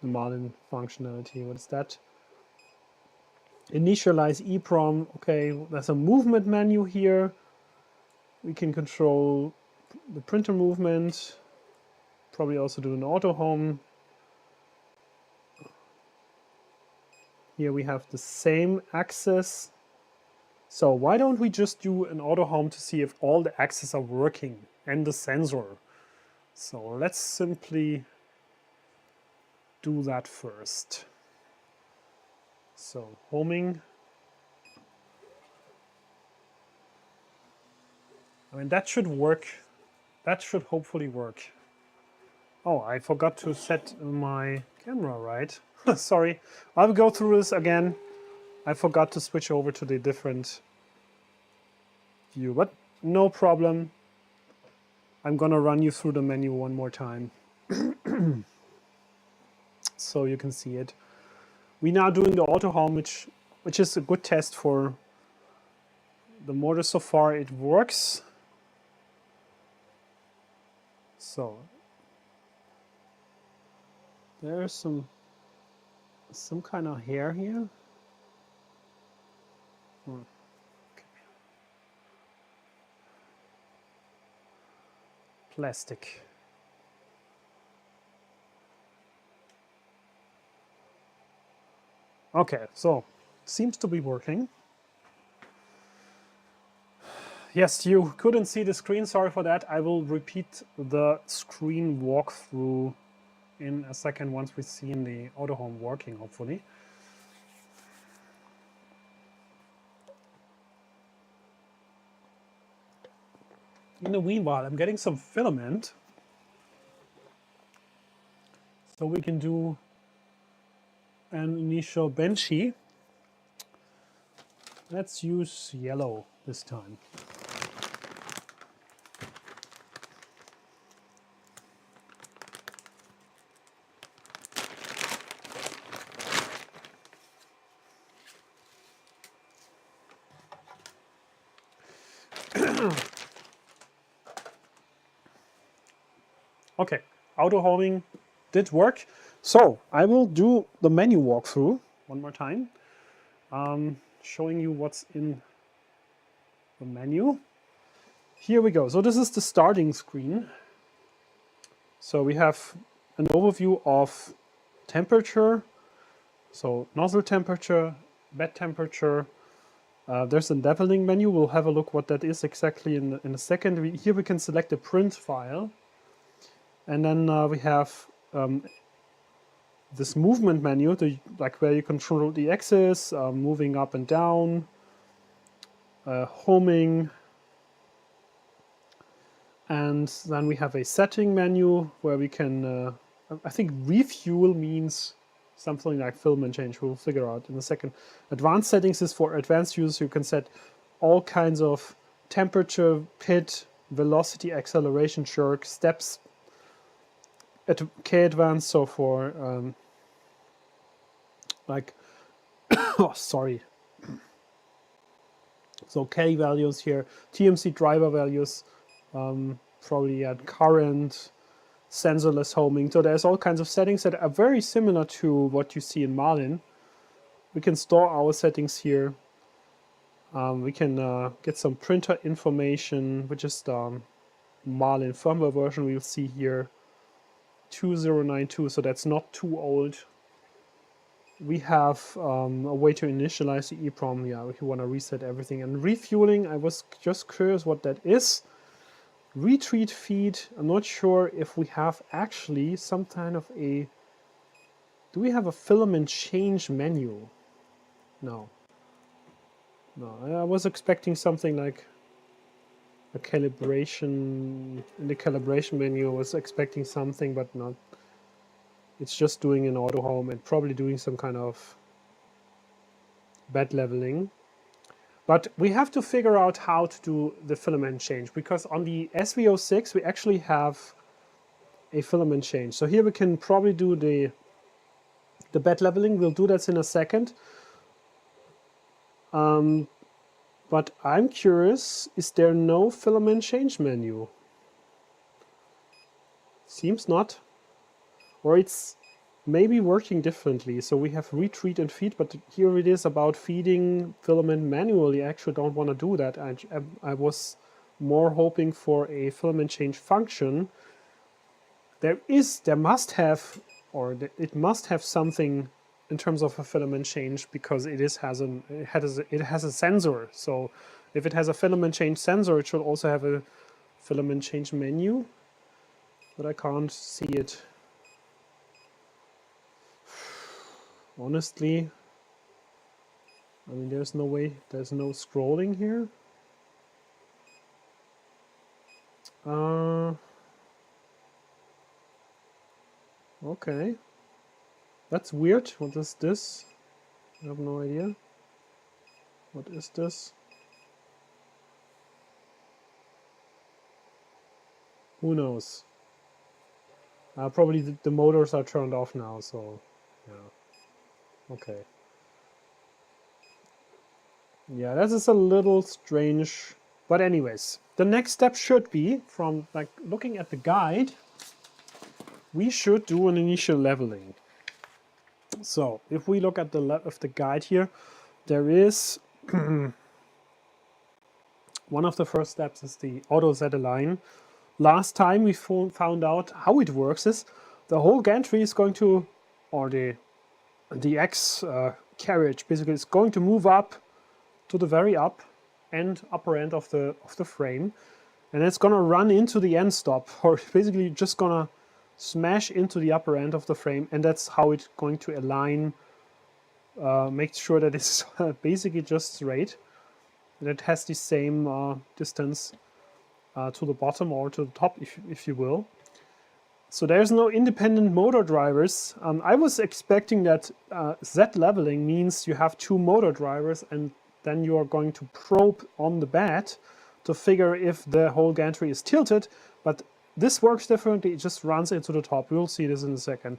Marlin functionality. What is that? Initialize EEPROM. Okay, there's a movement menu here. We can control the printer movement. Probably also do an auto home. Here we have the same axis. So why don't we just do an auto home to see if all the axes are working and the sensor. So let's simply do that first. So homing. I mean, that should work. That should hopefully work. Oh, I forgot to set my camera right. Sorry, I'll go through this again. I forgot to switch over to the different view, but no problem. I'm gonna run you through the menu one more time so you can see it. We're now doing the auto home, which is a good test for the motor. So far it works. So there's some kind of hair here. Okay. Plastic. Okay, so seems to be working. Yes, you couldn't see the screen, sorry for that. I will repeat the screen walkthrough in a second once we've seen the auto home working, hopefully. In the meanwhile, I'm getting some filament. So we can do an initial benchy. Let's use yellow this time. Okay, auto homing did work. So I will do the menu walkthrough one more time, showing you what's in the menu. Here we go. So this is the starting screen. So we have an overview of temperature, so nozzle temperature, bed temperature. There's a leveling menu. We'll have a look what that is exactly in a second. Here we can select a print file. And then we have this movement menu, like where you control the axis, moving up and down, homing. And then we have a setting menu where we can, I think refuel means something like filament change. We'll figure out in a second. Advanced settings is for advanced use. You can set all kinds of temperature, pit, velocity, acceleration, jerk, steps, K advanced, so for like oh sorry, so K values here, TMC driver values, probably at current, sensorless homing. So there's all kinds of settings that are very similar to what you see in Marlin. We can store our settings here. We can get some printer information, which is the Marlin firmware version we'll see here, 2092, so that's not too old. We have a way to initialize the EEPROM, yeah, if you want to reset everything. And refueling, I was just curious what that is. Retreat feed, I'm not sure if we have actually some kind of a... Do we have a filament change menu? No. No, I was expecting something like a calibration. In the calibration menu I was expecting something, but not. It's just doing an auto home and probably doing some kind of bed leveling. But we have to figure out how to do the filament change, because on the SV06 we actually have a filament change. So here we can probably do the bed leveling. We'll do that in a second. But I'm curious, is there no filament change menu? Seems not. Or it's maybe working differently. So we have retreat and feed, but here it is about feeding filament manually. I actually don't want to do that. I was more hoping for a filament change function. There must have, or it must have something in terms of a filament change, because it has a sensor. So if it has a filament change sensor, it should also have a filament change menu, but I can't see it. Honestly, I mean, there's no way, there's no scrolling here. Okay. That's weird. What is this? I have no idea. What is this? Who knows? Probably the motors are turned off now, so yeah. Okay. Yeah, that is a little strange. But anyways, the next step should be, from like looking at the guide, we should do an initial leveling. So if we look at the guide here, there is one of the first steps is the auto Z-align. Last time we found out how it works is the whole gantry is going to, or the X carriage basically is going to move up to the very upper end of the frame, and it's gonna run into the end stop, or basically just gonna smash into the upper end of the frame, and that's how it's going to align, make sure that it's basically just straight, and it has the same distance to the bottom or to the top, if you will. So there's no independent motor drivers. I was expecting that Z leveling means you have two motor drivers, and then you are going to probe on the bed to figure if the whole gantry is tilted, but this works differently. It just runs into the top. We'll see this in a second.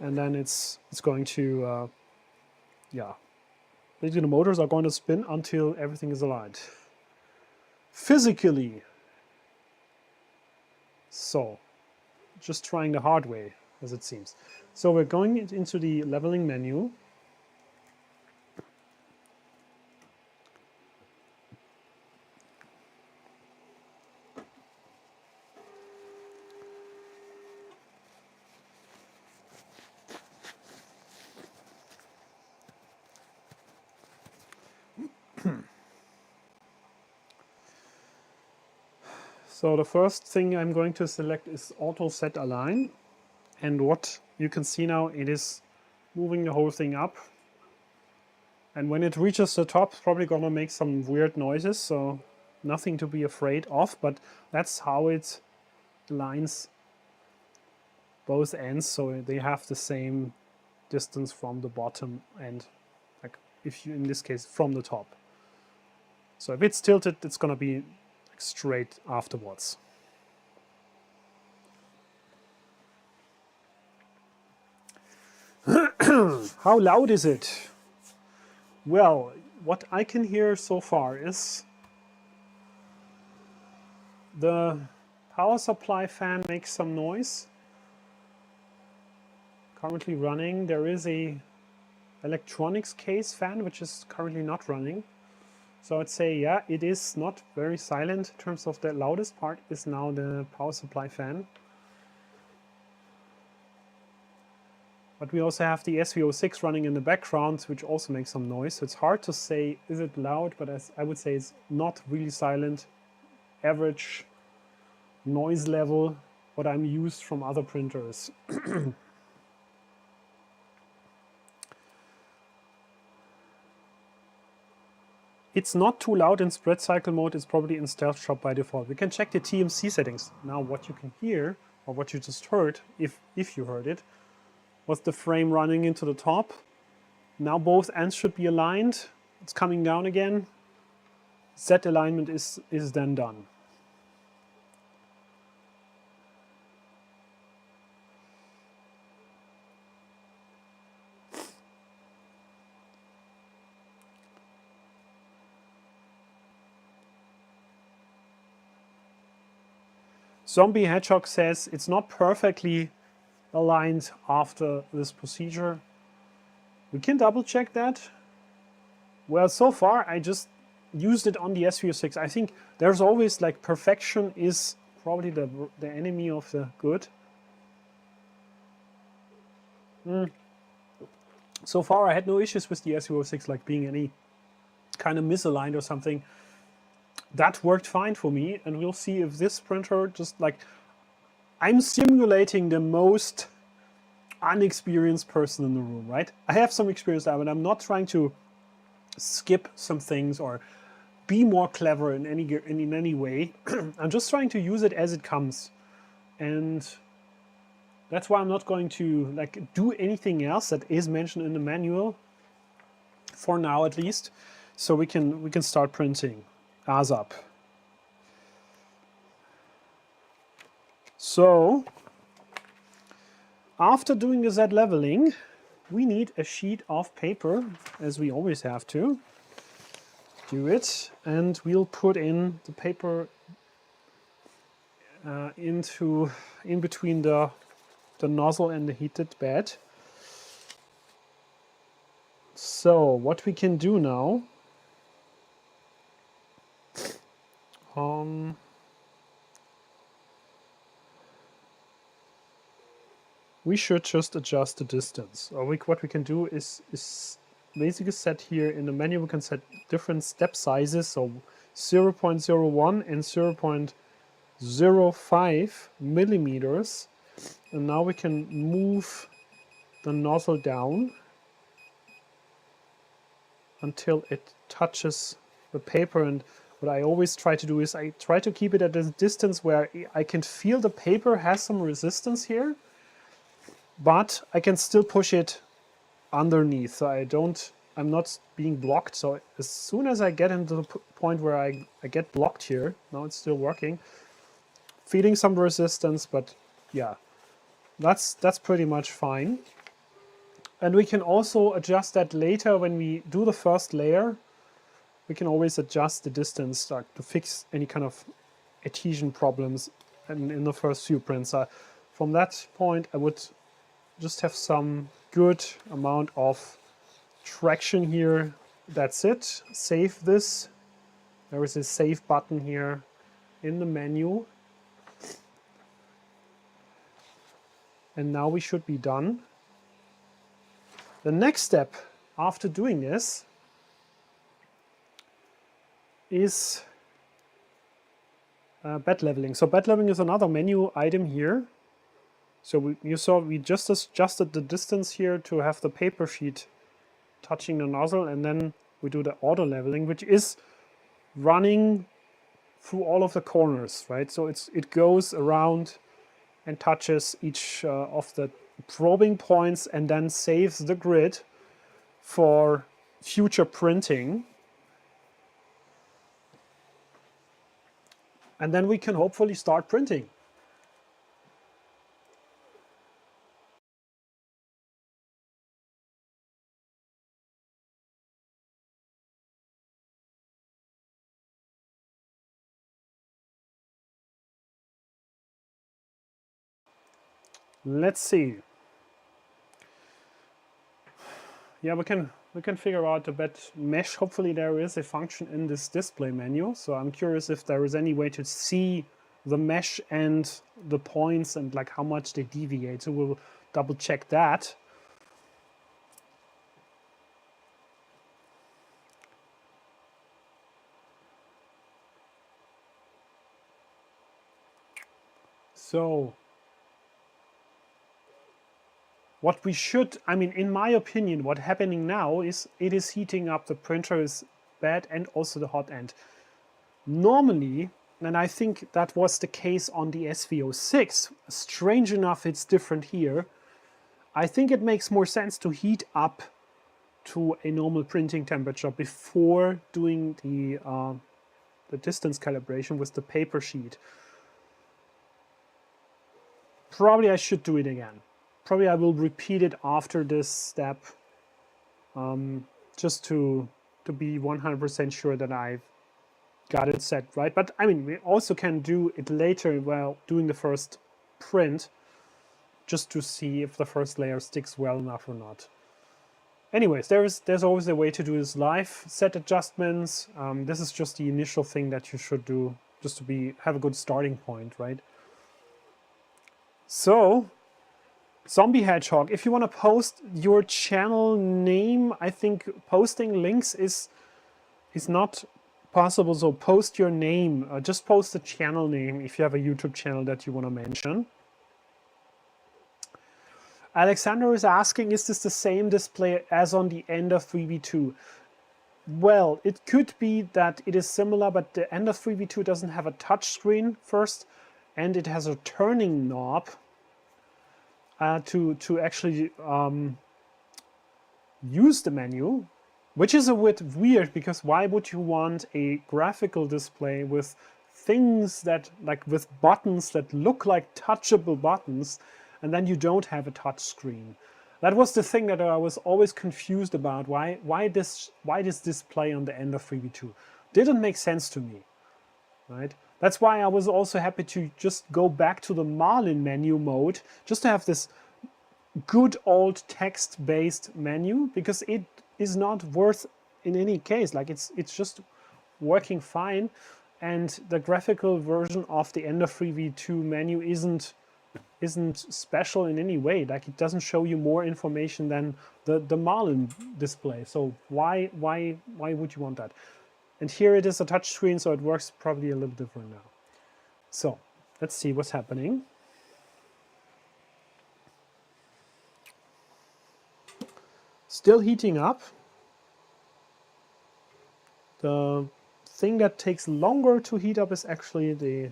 And then it's going to, yeah. Basically the motors are going to spin until everything is aligned. Physically. So, just trying the hard way, as it seems. So we're going into the leveling menu. So the first thing I'm going to select is Auto Set Align, and what you can see now, it is moving the whole thing up, and when it reaches the top, it's probably gonna make some weird noises, so nothing to be afraid of, but that's how it aligns both ends, so they have the same distance from the bottom and, like, if you, in this case, from the top. So if it's tilted, it's gonna be straight afterwards. How loud is it? Well, what I can hear so far is the power supply fan makes some noise. currently running. There is a electronics case fan which is currently not running. So I'd say, yeah, it is not very silent. In terms of the loudest part is now the power supply fan. But we also have the SV06 running in the background, which also makes some noise. So it's hard to say, is it loud? But as I would say it's not really silent. Average noise level, what I'm used from other printers. It's not too loud in spread cycle mode. It's probably in stealth shop by default. We can check the TMC settings. Now what you can hear, or what you just heard, if you heard it, was the frame running into the top. Now both ends should be aligned. It's coming down again. Z-alignment is then done. Zombie Hedgehog says it's not perfectly aligned after this procedure. We can double check that. Well, so far I just used it on the SV06. I think there's always like perfection is probably the enemy of the good. So far I had no issues with the SV06 like being any kind of misaligned or something. That worked fine for me, and we'll see if this printer just like, I'm simulating the most unexperienced person in the room, right? I have some experience now, and I'm not trying to skip some things or be more clever in any way. I'm just trying to use it as it comes, and that's why I'm not going to like do anything else that is mentioned in the manual for now, at least, so we can start printing ASAP. So after doing the Z leveling, we need a sheet of paper, as we always have to do it, and we'll put in the paper in between the nozzle and the heated bed. So what we can do now, we should just adjust the distance. Or what we can do is basically set here in the menu, we can set different step sizes, so 0.01 and 0.05 millimeters. And now we can move the nozzle down until it touches the paper. And what I always try to do is I try to keep it at a distance where I can feel the paper has some resistance here, but I can still push it underneath, so I'm not being blocked. So as soon as I get into the point where I get blocked here, now it's still working, feeling some resistance, but yeah, that's pretty much fine. And we can also adjust that later when we do the first layer. We can always adjust the distance to fix any kind of adhesion problems in the first few prints. From that point, I would just have some good amount of traction here. That's it. Save this. There is a save button here in the menu. And now we should be done. The next step after doing this is bed leveling. So bed leveling is another menu item here. So you saw we just adjusted the distance here to have the paper sheet touching the nozzle, and then we do the auto leveling, which is running through all of the corners, right? So it goes around and touches each of the probing points and then saves the grid for future printing. And then we can hopefully start printing. Let's see. yeah, we can figure out the bed mesh. Hopefully there is a function in this display menu. So I'm curious if there is any way to see the mesh and the points and like how much they deviate. So we'll double check that. So what we should, I mean, in my opinion, what's happening now is it is heating up. The printer is bad and also the hot end. Normally, and I think that was the case on the SV06, strange enough it's different here. I think it makes more sense to heat up to a normal printing temperature before doing the distance calibration with the paper sheet. Probably I should do it again. Probably I will repeat it after this step, just to be 100% sure that I've got it set right. But I mean, we also can do it later while doing the first print, just to see if the first layer sticks well enough or not. Anyways, there's always a way to do this live. Set adjustments. This is just the initial thing that you should do, just to have a good starting point, right? So, Zombie Hedgehog, if you want to post your channel name, I think posting links is not possible. So post your name. Just post the channel name if you have a YouTube channel that you want to mention. Alexander is asking, is this the same display as on the Ender 3v2? Well, it could be that it is similar, but the Ender 3v2 doesn't have a touch screen first, and it has a turning knob to actually use the menu, which is a bit weird, because why would you want a graphical display with things that, like with buttons that look like touchable buttons, and then you don't have a touch screen? That was the thing that I was always confused about. Why this display on the Ender 3v2 didn't make sense to me, right? That's why I was also happy to just go back to the Marlin menu mode, just to have this good old text-based menu, because it is not worth in any case. Like it's just working fine, and the graphical version of the Ender 3v2 menu isn't special in any way. Like it doesn't show you more information than the Marlin display. So why would you want that? And here it is a touch screen, so it works probably a little different now. So let's see what's happening. Still heating up. The thing that takes longer to heat up is actually the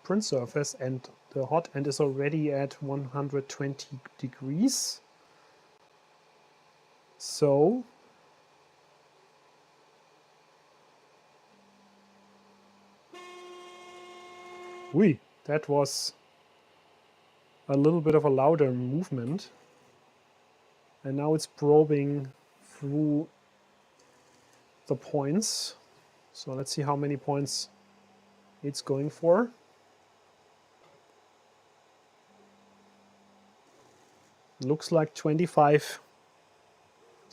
print surface, and the hot end is already at 120 degrees. So that was a little bit of a louder movement. And now it's probing through the points. So let's see how many points it's going for. Looks like 25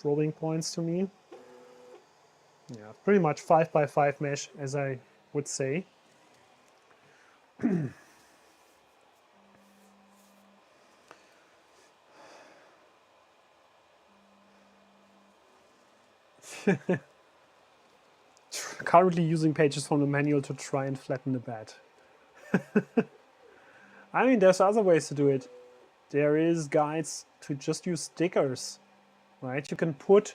probing points to me. Yeah, pretty much 5x5 mesh, as I would say. Currently using pages from the manual to try and flatten the bed. I mean, there's other ways to do it. There is guides to just use stickers, right? You can put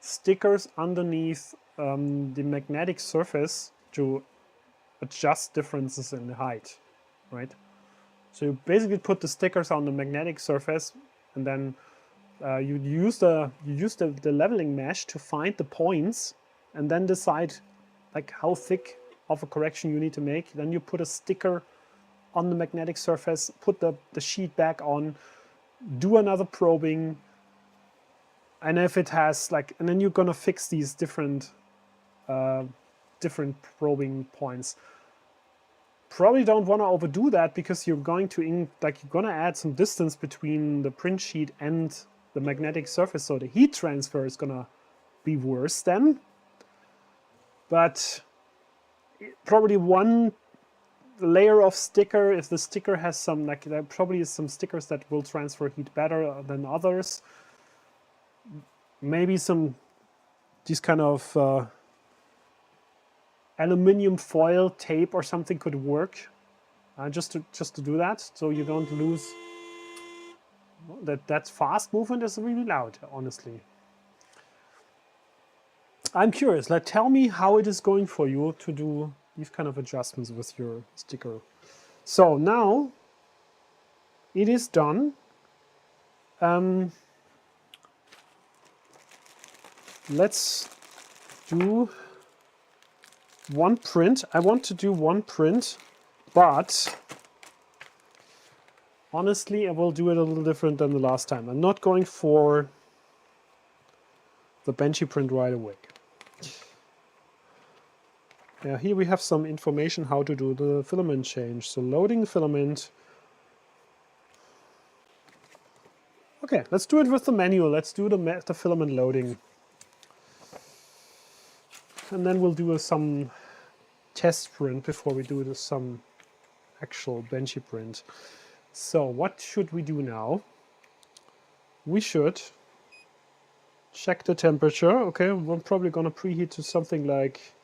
stickers underneath the magnetic surface to adjust differences in the height, right? So you basically put the stickers on the magnetic surface, and then you use the leveling mesh to find the points, and then decide like how thick of a correction you need to make. Then you put a sticker on the magnetic surface, put the sheet back on, do another probing, and if it has like, and then you're gonna fix these different probing points. Probably don't want to overdo that, because you're going to add some distance between the print sheet and the magnetic surface, so the heat transfer is gonna be worse then. But probably one layer of sticker, if the sticker has some, like there probably is some stickers that will transfer heat better than others. Maybe some, these kind of aluminium foil tape or something could work, just to do that, so you don't lose. That fast movement is really loud, honestly. I'm curious, tell me how it is going for you to do these kind of adjustments with your sticker. So now it is done. Let's do one print. I want to do one print, but honestly, I will do it a little different than the last time. I'm not going for the benchy print right away. Yeah, here we have some information how to do the filament change. So loading the filament. Okay, let's do it with the manual. Let's do the filament loading. And then we'll do some test print before we do some actual benchy print. So what should we do now? We should check the temperature. Okay, we're probably gonna preheat to something like,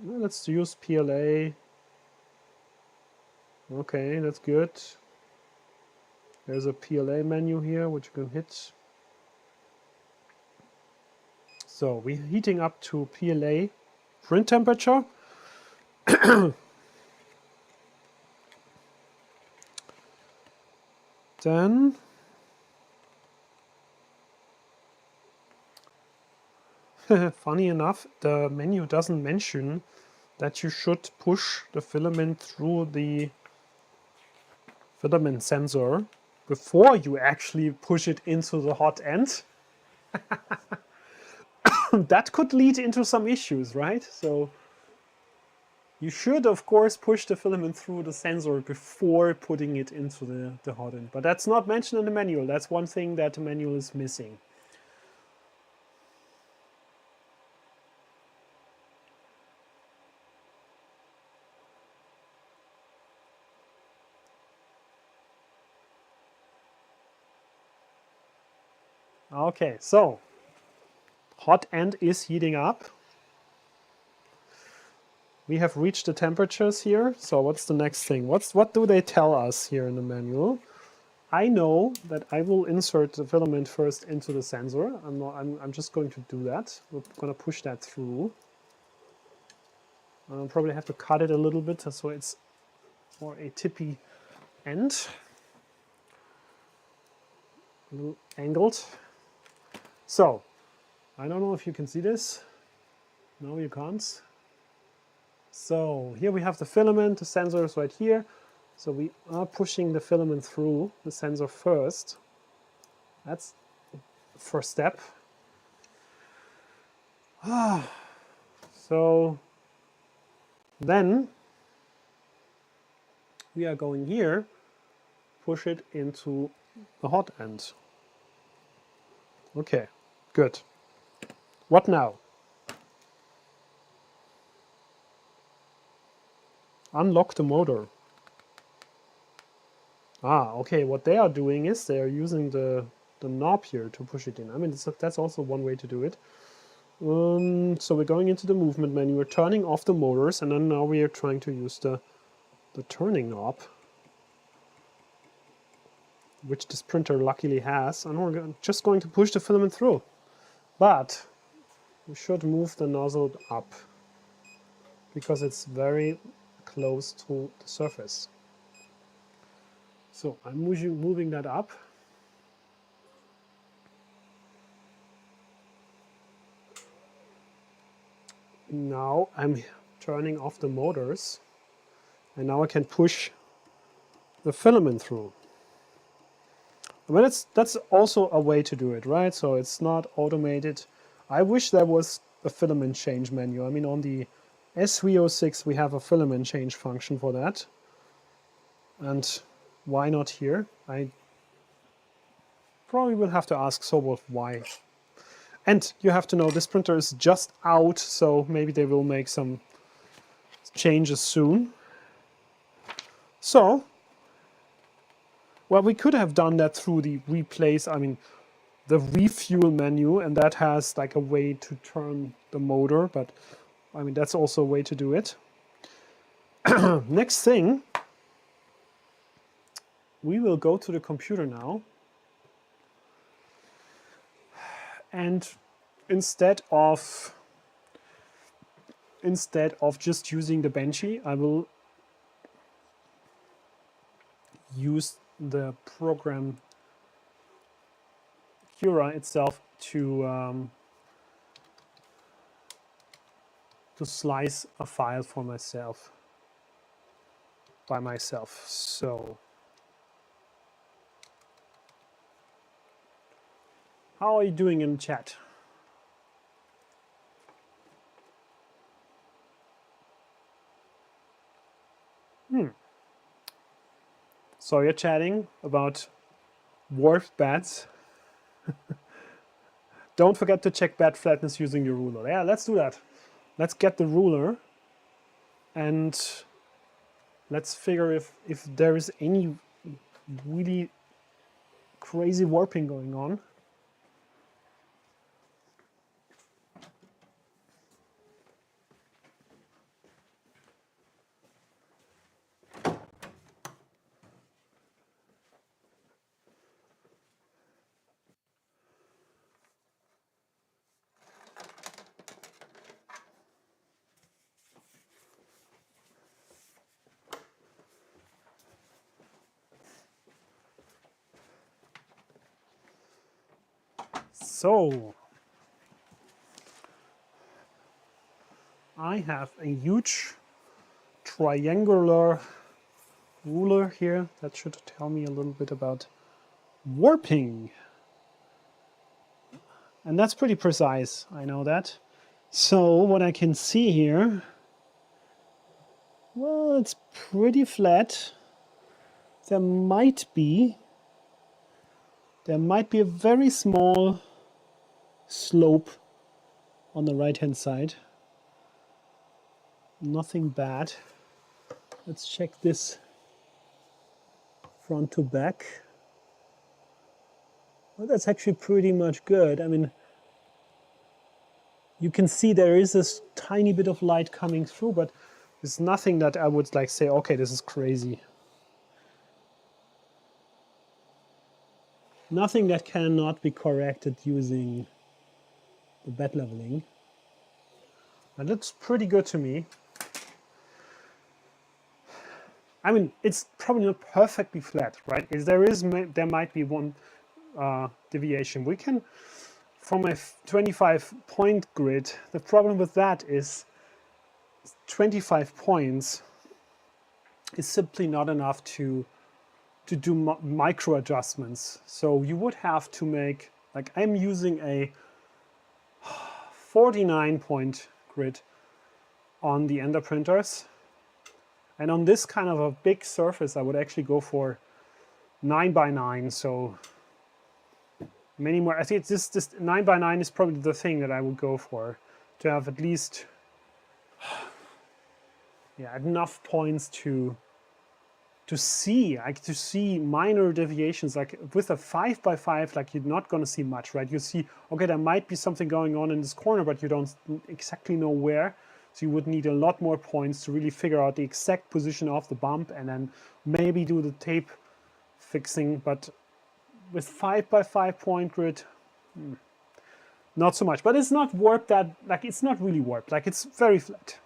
let's use PLA. Okay, that's good. There's a PLA menu here which you can hit. So we're heating up to PLA print temperature. Then funny enough, the menu doesn't mention that you should push the filament through the filament sensor before you actually push it into the hot end. That could lead into some issues, right? So you should, of course, push the filament through the sensor before putting it into the hot end. But that's not mentioned in the manual. That's one thing that the manual is missing. Okay, so hot end is heating up. We have reached the temperatures here. So what's the next thing? What do they tell us here in the manual? I know that I will insert the filament first into the sensor. I'm just going to do that. We're going to push that through. I'll probably have to cut it a little bit so it's more a tippy end. A little angled. So, I don't know if you can see this. No, you can't. So here we have the filament, the sensor is right here. So we are pushing the filament through the sensor first. That's the first step. So then we are going here, push it into the hot end. Okay, good. What now? Unlock the motor. Okay, what they are doing is they are using the knob here to push it in. I mean, that's also one way to do it. So we're going into the movement menu, we're turning off the motors, and then now we are trying to use the turning knob, which this printer luckily has, and we're just going to push the filament through. But we should move the nozzle up, because it's very close to the surface. So I'm moving that up. Now I'm turning off the motors, and now I can push the filament through. I mean, that's also a way to do it, right? So it's not automated. I wish there was a filament change menu. I mean, on the SV06 we have a filament change function for that. And why not here? I Probably will have to ask SOVOL why. And you have to know this printer is just out, so maybe they will make some changes soon. So, well, we could have done that through the the refuel menu, and that has like a way to turn the motor, but I mean, that's also a way to do it. Next thing, we will go to the computer now, and instead of just using the Benchy, I will use the program Cura itself to slice a file for myself by myself. So, how are you doing in chat? So you're chatting about warped beds. Don't forget to check bed flatness using your ruler. Yeah, let's do that. Let's get the ruler and let's figure if there is any really crazy warping going on. So, I have a huge triangular ruler here that should tell me a little bit about warping. And that's pretty precise, I know that. So what I can see here, well, it's pretty flat. There might be a very small slope on the right hand side. Nothing bad. Let's check this front to back. Well, that's actually pretty much good. I mean, you can see there is this tiny bit of light coming through, but there's nothing that I would like say, okay, this is crazy. Nothing that cannot be corrected using the bed leveling. And that's pretty good to me. I mean, it's probably not perfectly flat, right? There might be one deviation. We can, from a 25-point grid, the problem with that is 25 points is simply not enough to do micro adjustments. So you would have to make, like I'm using a 49-point grid on the Ender printers. And on this kind of a big surface, I would actually go for 9 by 9. So many more. I think this 9 by 9 is probably the thing that I would go for, to have at least enough points to see minor deviations. Like with a 5 by 5, like you're not going to see much, right? You see, okay, there might be something going on in this corner, but you don't exactly know where. So you would need a lot more points to really figure out the exact position of the bump and then maybe do the tape fixing. But with 5 by 5 point grid, not so much. But it's not warped that, like it's not really warped, like it's very flat.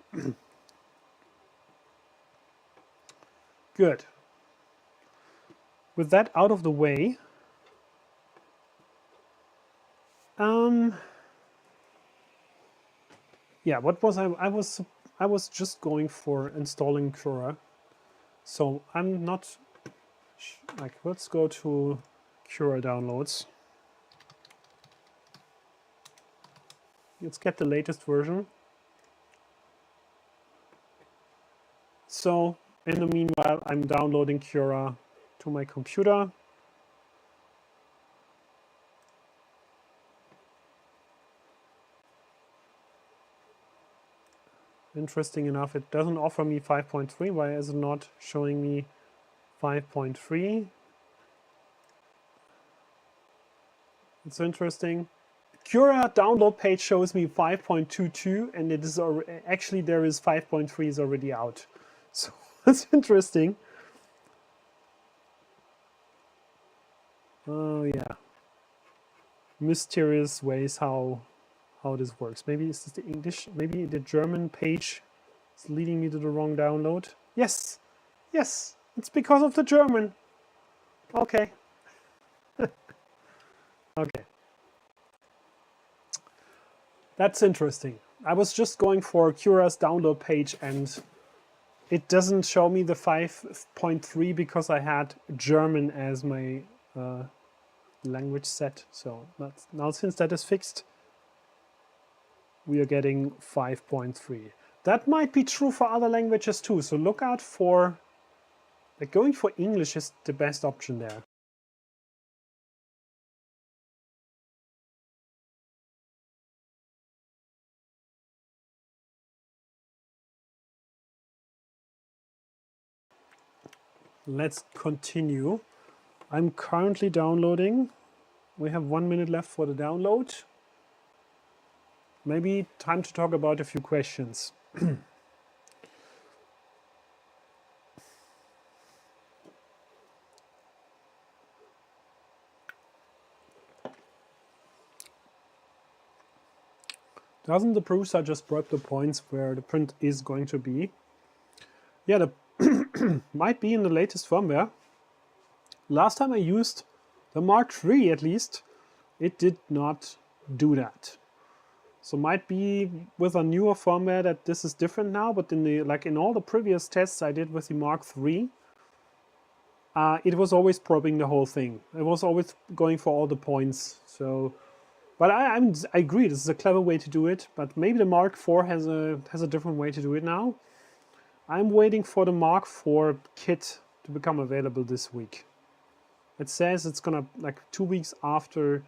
Good. With that out of the way, yeah, what was I was just going for installing Cura. So I'm not, like, let's go to Cura downloads. Let's get the latest version. So in the meanwhile, I'm downloading Cura to my computer. Interesting enough, it doesn't offer me 5.3. Why is it not showing me 5.3? It's interesting. Cura download page shows me 5.22, and it is actually there is 5.3 is already out. So that's interesting. Oh yeah, mysterious ways how this works. Maybe it's the English. Maybe the German page is leading me to the wrong download. Yes, yes, it's because of the German. Okay. Okay. That's interesting. I was just going for Cura's download page and it doesn't show me the 5.3 because I had German as my language set. So that's, now since that is fixed, we are getting 5.3. That might be true for other languages too. So look out for, like, going for English is the best option there. Let's continue. I'm currently downloading. We have 1 minute left for the download. Maybe time to talk about a few questions. Doesn't the prusa just brought the points where the print is going to be? Yeah, the might be in the latest firmware. Last time I used the Mark III at least, it did not do that. So might be with a newer firmware that this is different now, but in the, like in all the previous tests I did with the Mark III, it was always probing the whole thing. It was always going for all the points. So, but I agree, this is a clever way to do it, but maybe the Mark IV has a different way to do it now. I'm waiting for the Mark IV kit to become available this week. It says it's gonna, like 2 weeks after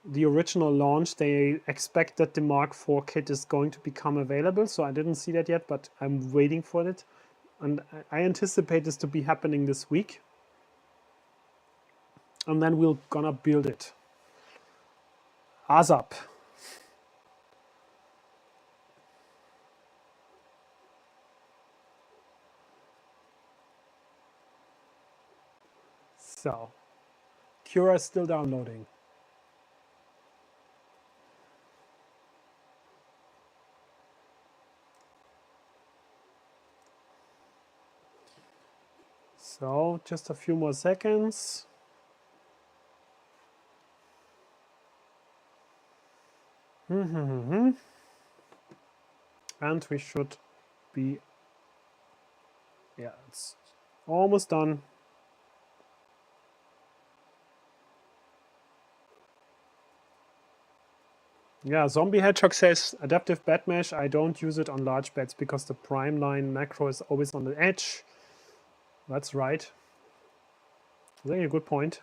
the original launch, they expect that the Mark IV kit is going to become available. So I didn't see that yet, but I'm waiting for it. And I anticipate this to be happening this week. And then we're gonna build it. ASAP. So, Cura is still downloading. So, just a few more seconds. And we should be, yeah, it's almost done. Yeah, Zombie Hedgehog says adaptive bed mesh. I don't use it on large beds because the prime line macro is always on the edge. That's right. That's a good point.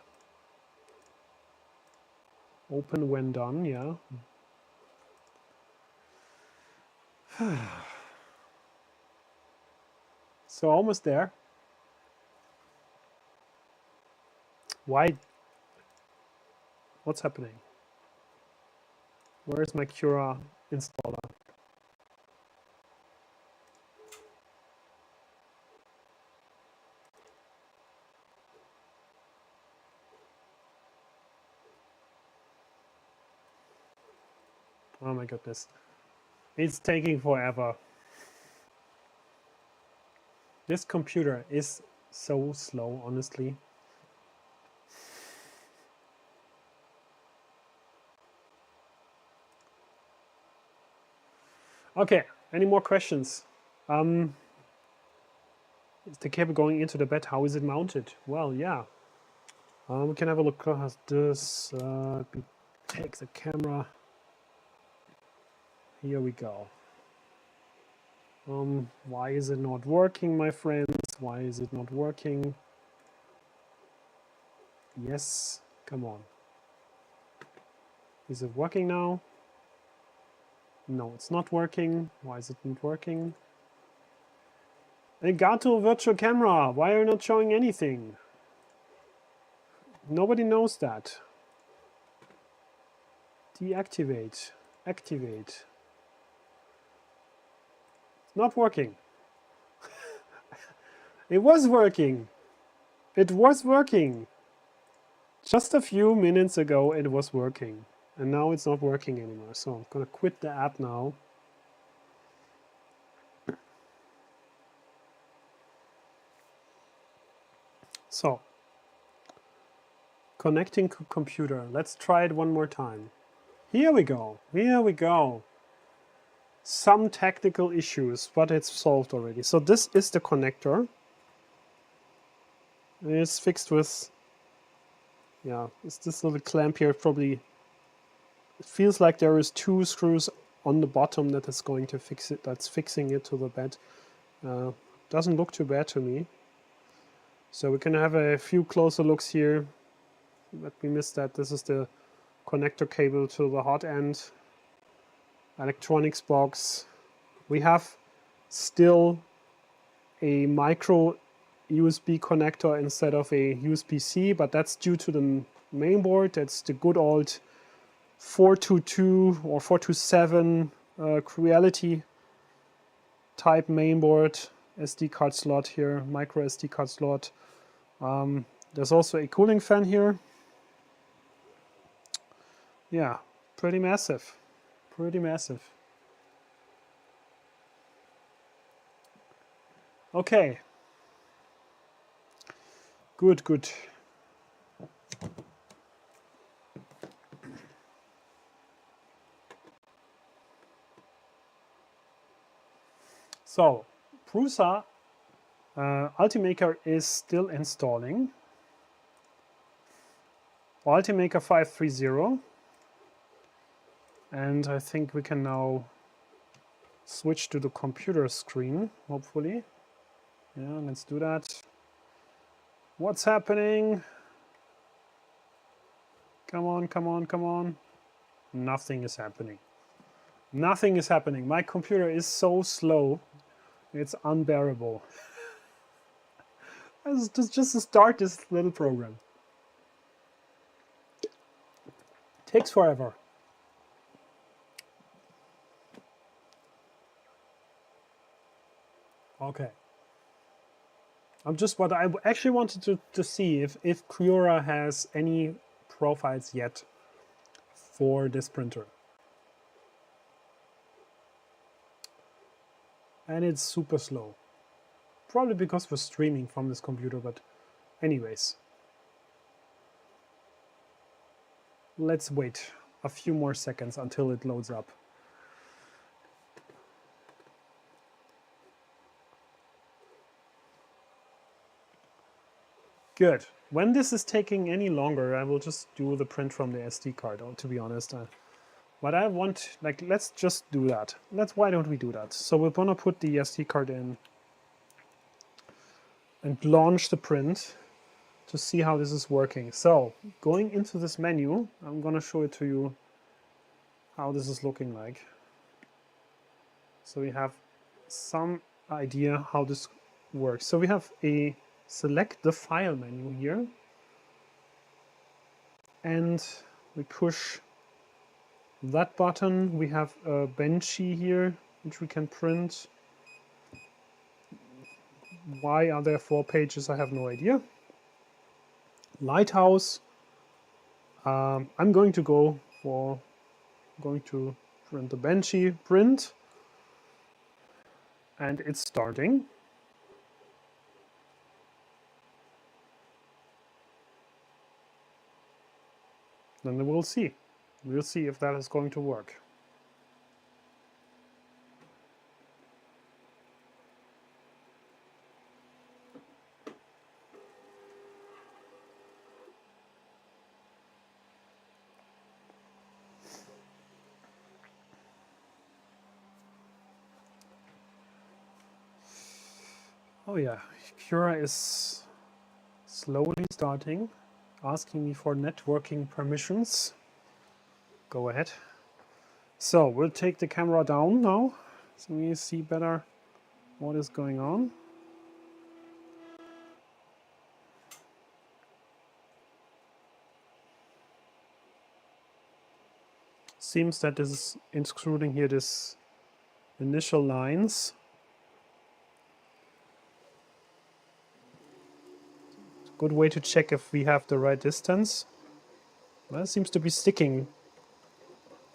Open when done, yeah. So almost there. Why? What's happening? Where is my Cura installer? Oh my goodness. It's taking forever. This computer is so slow, honestly. Okay, any more questions? Is the cable going into the bed? How is it mounted? Well, yeah. We can have a look at this. Take the camera. Here we go. Why is it not working, my friends? Why is it not working? Yes, come on. Is it working now? No, it's not working. Why is it not working? Elgato virtual camera, why are you not showing anything? Nobody knows that. Deactivate, activate. It's not working. It was working. It was working. Just a few minutes ago it was working. And now it's not working anymore. So I'm gonna quit the app now. So, connecting computer. Let's try it one more time. Here we go. Here we go. Some technical issues, but it's solved already. So this is the connector. It's fixed with, yeah, it's this little clamp here. Probably, it feels like there is 2 screws on the bottom that is going to fix it. That's fixing it to the bed. Doesn't look too bad to me. So we can have a few closer looks here. Let me miss that. This is the connector cable to the hot end. Electronics box. We have still a micro USB connector instead of a USB-C, but that's due to the main board. That's the good old 422 or 427 Creality type main board. SD card slot here, micro SD card slot. There's also a cooling fan here. Yeah, pretty massive. Pretty massive. Okay. Good, good. So, Prusa Ultimaker is still installing. Ultimaker 530. And I think we can now switch to the computer screen, hopefully. Yeah, let's do that. What's happening? Come on, come on, come on. Nothing is happening. Nothing is happening. My computer is so slow. It's unbearable. Just to start this little program. Takes forever. Okay. What I actually wanted to see if Cura has any profiles yet for this printer. And it's super slow. Probably because we're streaming from this computer, but anyways. Let's wait a few more seconds until it loads up. Good. When this is taking any longer, I will just do the print from the SD card, to be honest. But I want, like, let's just do that. Why don't we do that? So we're gonna put the SD card in and launch the print to see how this is working. So going into this menu, I'm gonna show it to you how this is looking like. So we have some idea how this works. So we have a select the file menu here, and we push that button. We have a Benchy here, which we can print. Why are there 4 pages? I have no idea. Lighthouse. I'm going to print the Benchy print, and it's starting. Then we'll see. We'll see if that is going to work. Oh yeah, Cura is slowly starting, asking me for networking permissions. Go ahead. So we'll take the camera down now so we see better what is going on. Seems that this is extruding here this initial lines. Good way to check if we have the right distance. Well, it seems to be sticking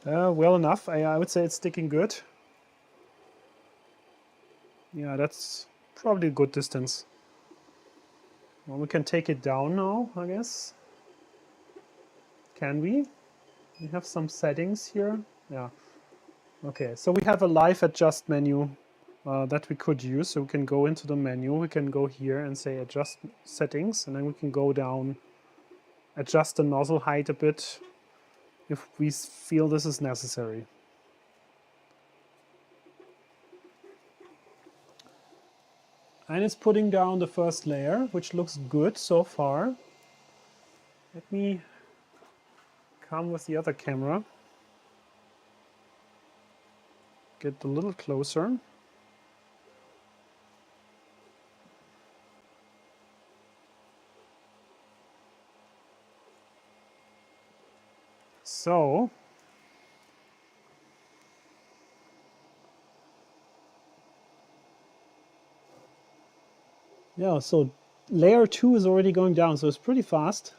well enough. I would say it's sticking good. Yeah, that's probably a good distance. Well, we can take it down now, I guess. Can we? We have some settings here. Yeah. Okay, so we have a live adjust menu that we could use. So we can go into the menu, we can go here and say adjust settings, and then we can go down, adjust the nozzle height a bit if we feel this is necessary. And it's putting down the first layer, which looks good so far. Let me come with the other camera. Get a little closer. So, yeah, so layer 2 is already going down, so it's pretty fast.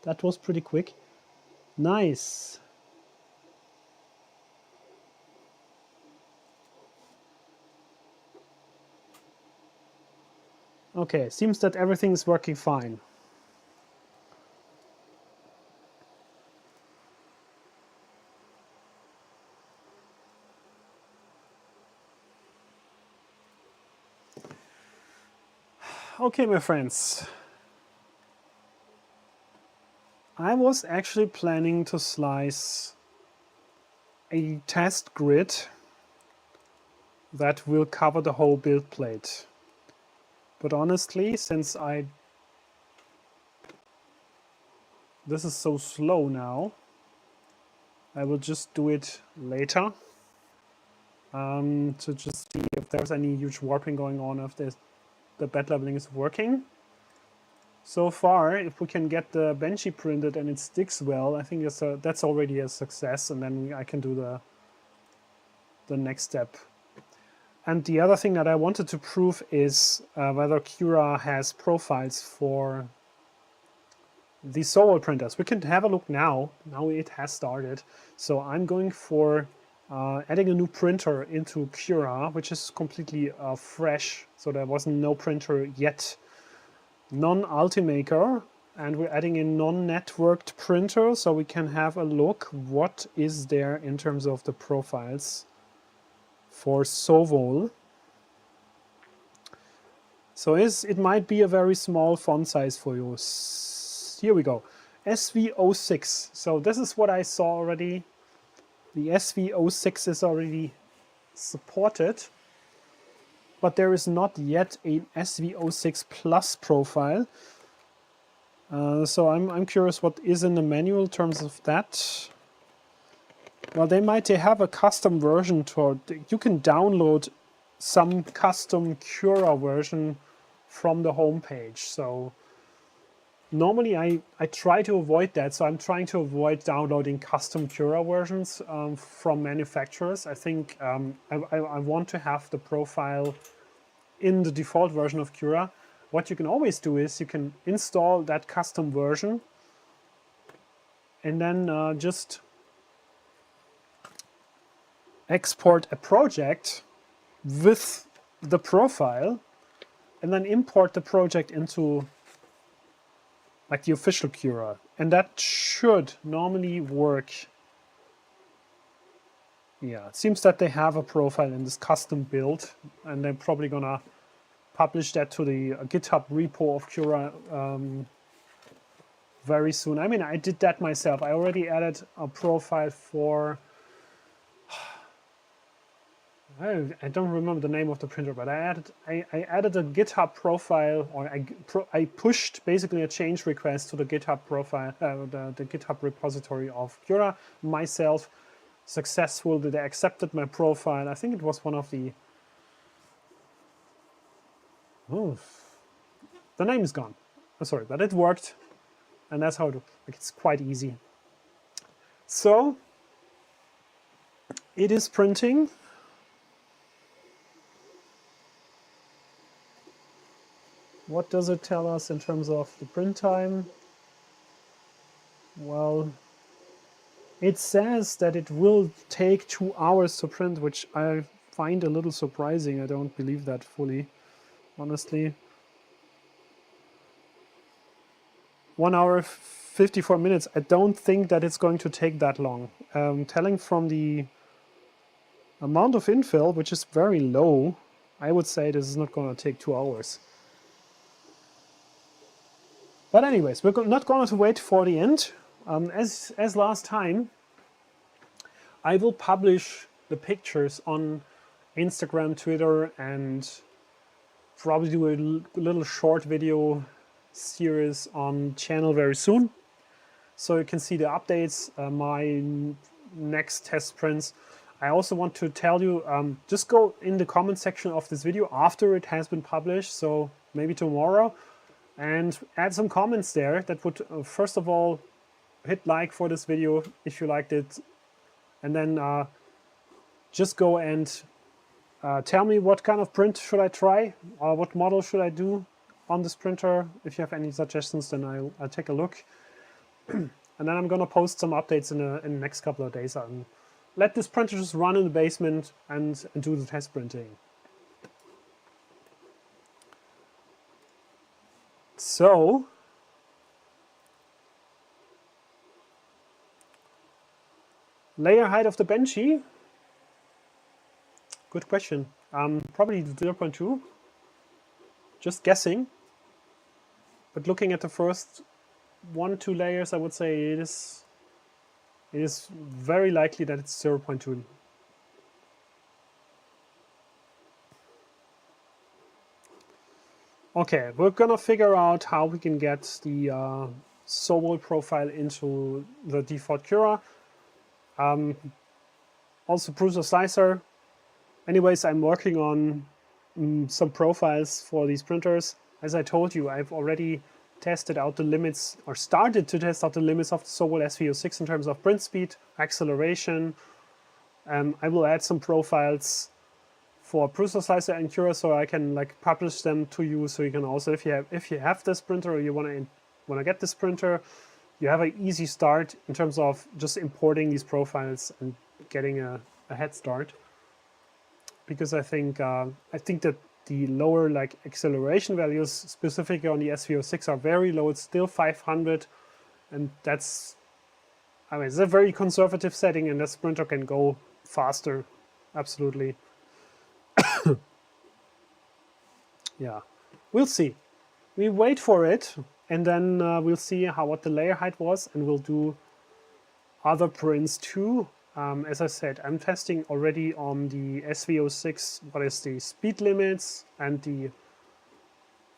That was pretty quick. Nice. Okay, seems that everything is working fine. Okay, my friends. I was actually planning to slice a test grid that will cover the whole build plate. But honestly, since this is so slow now, I will just do it later to just see if there's any huge warping going on, if the bed leveling is working. So far, if we can get the Benchy printed and it sticks well, I think that's already a success, and then I can do the next step. And the other thing that I wanted to prove is whether Cura has profiles for the SOVOL printers. We can have a look now. Now it has started. So I'm going for adding a new printer into Cura, which is completely fresh. So there was no printer yet. Non-Ultimaker, and we're adding a non-networked printer, so we can have a look what is there in terms of the profiles for SOVOL. So it might be a very small font size for you. Here we go, SV06. So this is what I saw already. The SV06 is already supported, but there is not yet an SV06 PLUS profile. So I'm curious what is in the manual in terms of that. Well, they have a custom version you can download some custom Cura version from the homepage. So normally I try to avoid that, so I'm trying to avoid downloading custom Cura versions from manufacturers. I think I want to have the profile in the default version of Cura. What you can always do is you can install that custom version and then just export a project with the profile and then import the project into like the official Cura, and that should normally work. Yeah, it seems that they have a profile in this custom build, and they're probably gonna publish that to the GitHub repo of Cura very soon. I mean, I did that myself. I already added a profile for I don't remember the name of the printer, but I added a GitHub profile, or I pushed basically a change request to the GitHub profile, the GitHub repository of Cura myself, successful, that they accepted my profile. I think it was one of the... Oh, the name is gone. I'm sorry, but it worked. And that's how it's quite easy. So it is printing. What does it tell us in terms of the print time? Well, it says that it will take 2 hours to print, which I find a little surprising. I don't believe that fully, honestly. 1 hour, 54 minutes. I don't think that it's going to take that long. Telling from the amount of infill, which is very low, I would say this is not going to take 2 hours. But anyways, we're not going to wait for the end. As last time, I will publish the pictures on Instagram, Twitter, and probably do a little short video series on channel very soon. So you can see the updates, my next test prints. I also want to tell you, just go in the comment section of this video after it has been published, so maybe tomorrow, and add some comments there that would, first of all, hit like for this video if you liked it, and then just go and tell me what kind of print should I try, or what model should I do on this printer. If you have any suggestions, then I'll take a look. And then I'm gonna post some updates in the next couple of days and let this printer just run in the basement and do the test printing. So, layer height of the Benchy. Good question. Probably 0.2. Just guessing. But looking at the first 1-2 layers, I would say it is very likely that it's 0.2. Okay, we're gonna figure out how we can get the SOVOL profile into the default Cura. Also Prusa Slicer. Anyways, I'm working on some profiles for these printers. As I told you, I've already tested out the limits, or started to test out the limits of the SOVOL SV06 in terms of print speed, acceleration. I will add some profiles for Prusa Slicer and Cura, so I can like publish them to you. So you can also, if you have this printer or you want to get this printer, you have an easy start in terms of just importing these profiles and getting a head start. Because I think that the lower like acceleration values, specifically on the SV06, are very low. It's still 500, and that's, I mean, it's a very conservative setting, and this printer can go faster, absolutely. Yeah, we'll see. We wait for it, and then we'll see what the layer height was, and we'll do other prints too. As I said, I'm testing already on the SV06 what is the speed limits and the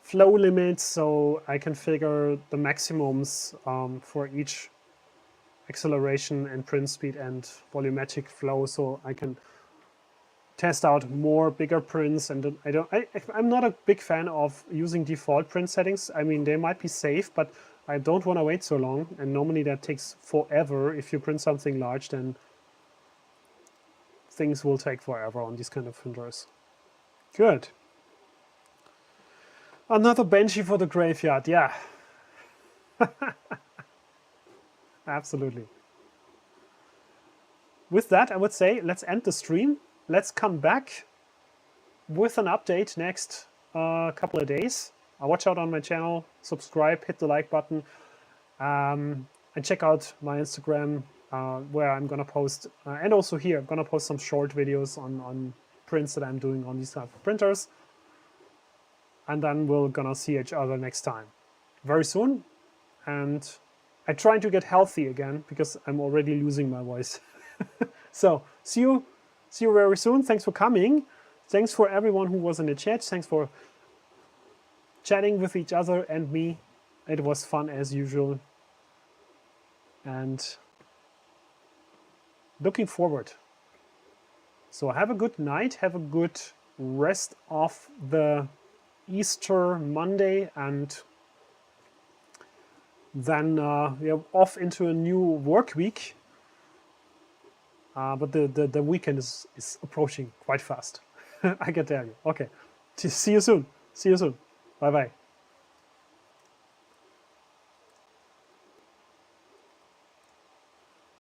flow limits, so I can figure the maximums for each acceleration and print speed and volumetric flow, so I can test out more bigger prints. And I'm not a big fan of using default print settings. I mean, they might be safe, but I don't want to wait so long, and normally that takes forever. If you print something large, then things will take forever on these kind of printers. Good. Another Benchy for the graveyard, yeah. Absolutely. With that, I would say let's end the stream. Let's come back with an update next couple of days. Watch out on my channel, subscribe, hit the like button, and check out my Instagram, where I'm gonna post, and also here, I'm gonna post some short videos on prints that I'm doing on these type of printers. And then we're gonna see each other next time, very soon. And I'm trying to get healthy again because I'm already losing my voice. So see you very soon. Thanks for coming. Thanks for everyone who was in the chat. Thanks for chatting with each other and me. It was fun as usual. And looking forward. So have a good night, have a good rest of the Easter Monday, and then we are off into a new work week. But the weekend is approaching quite fast. I can tell you. Okay, see you soon. See you soon. Bye bye.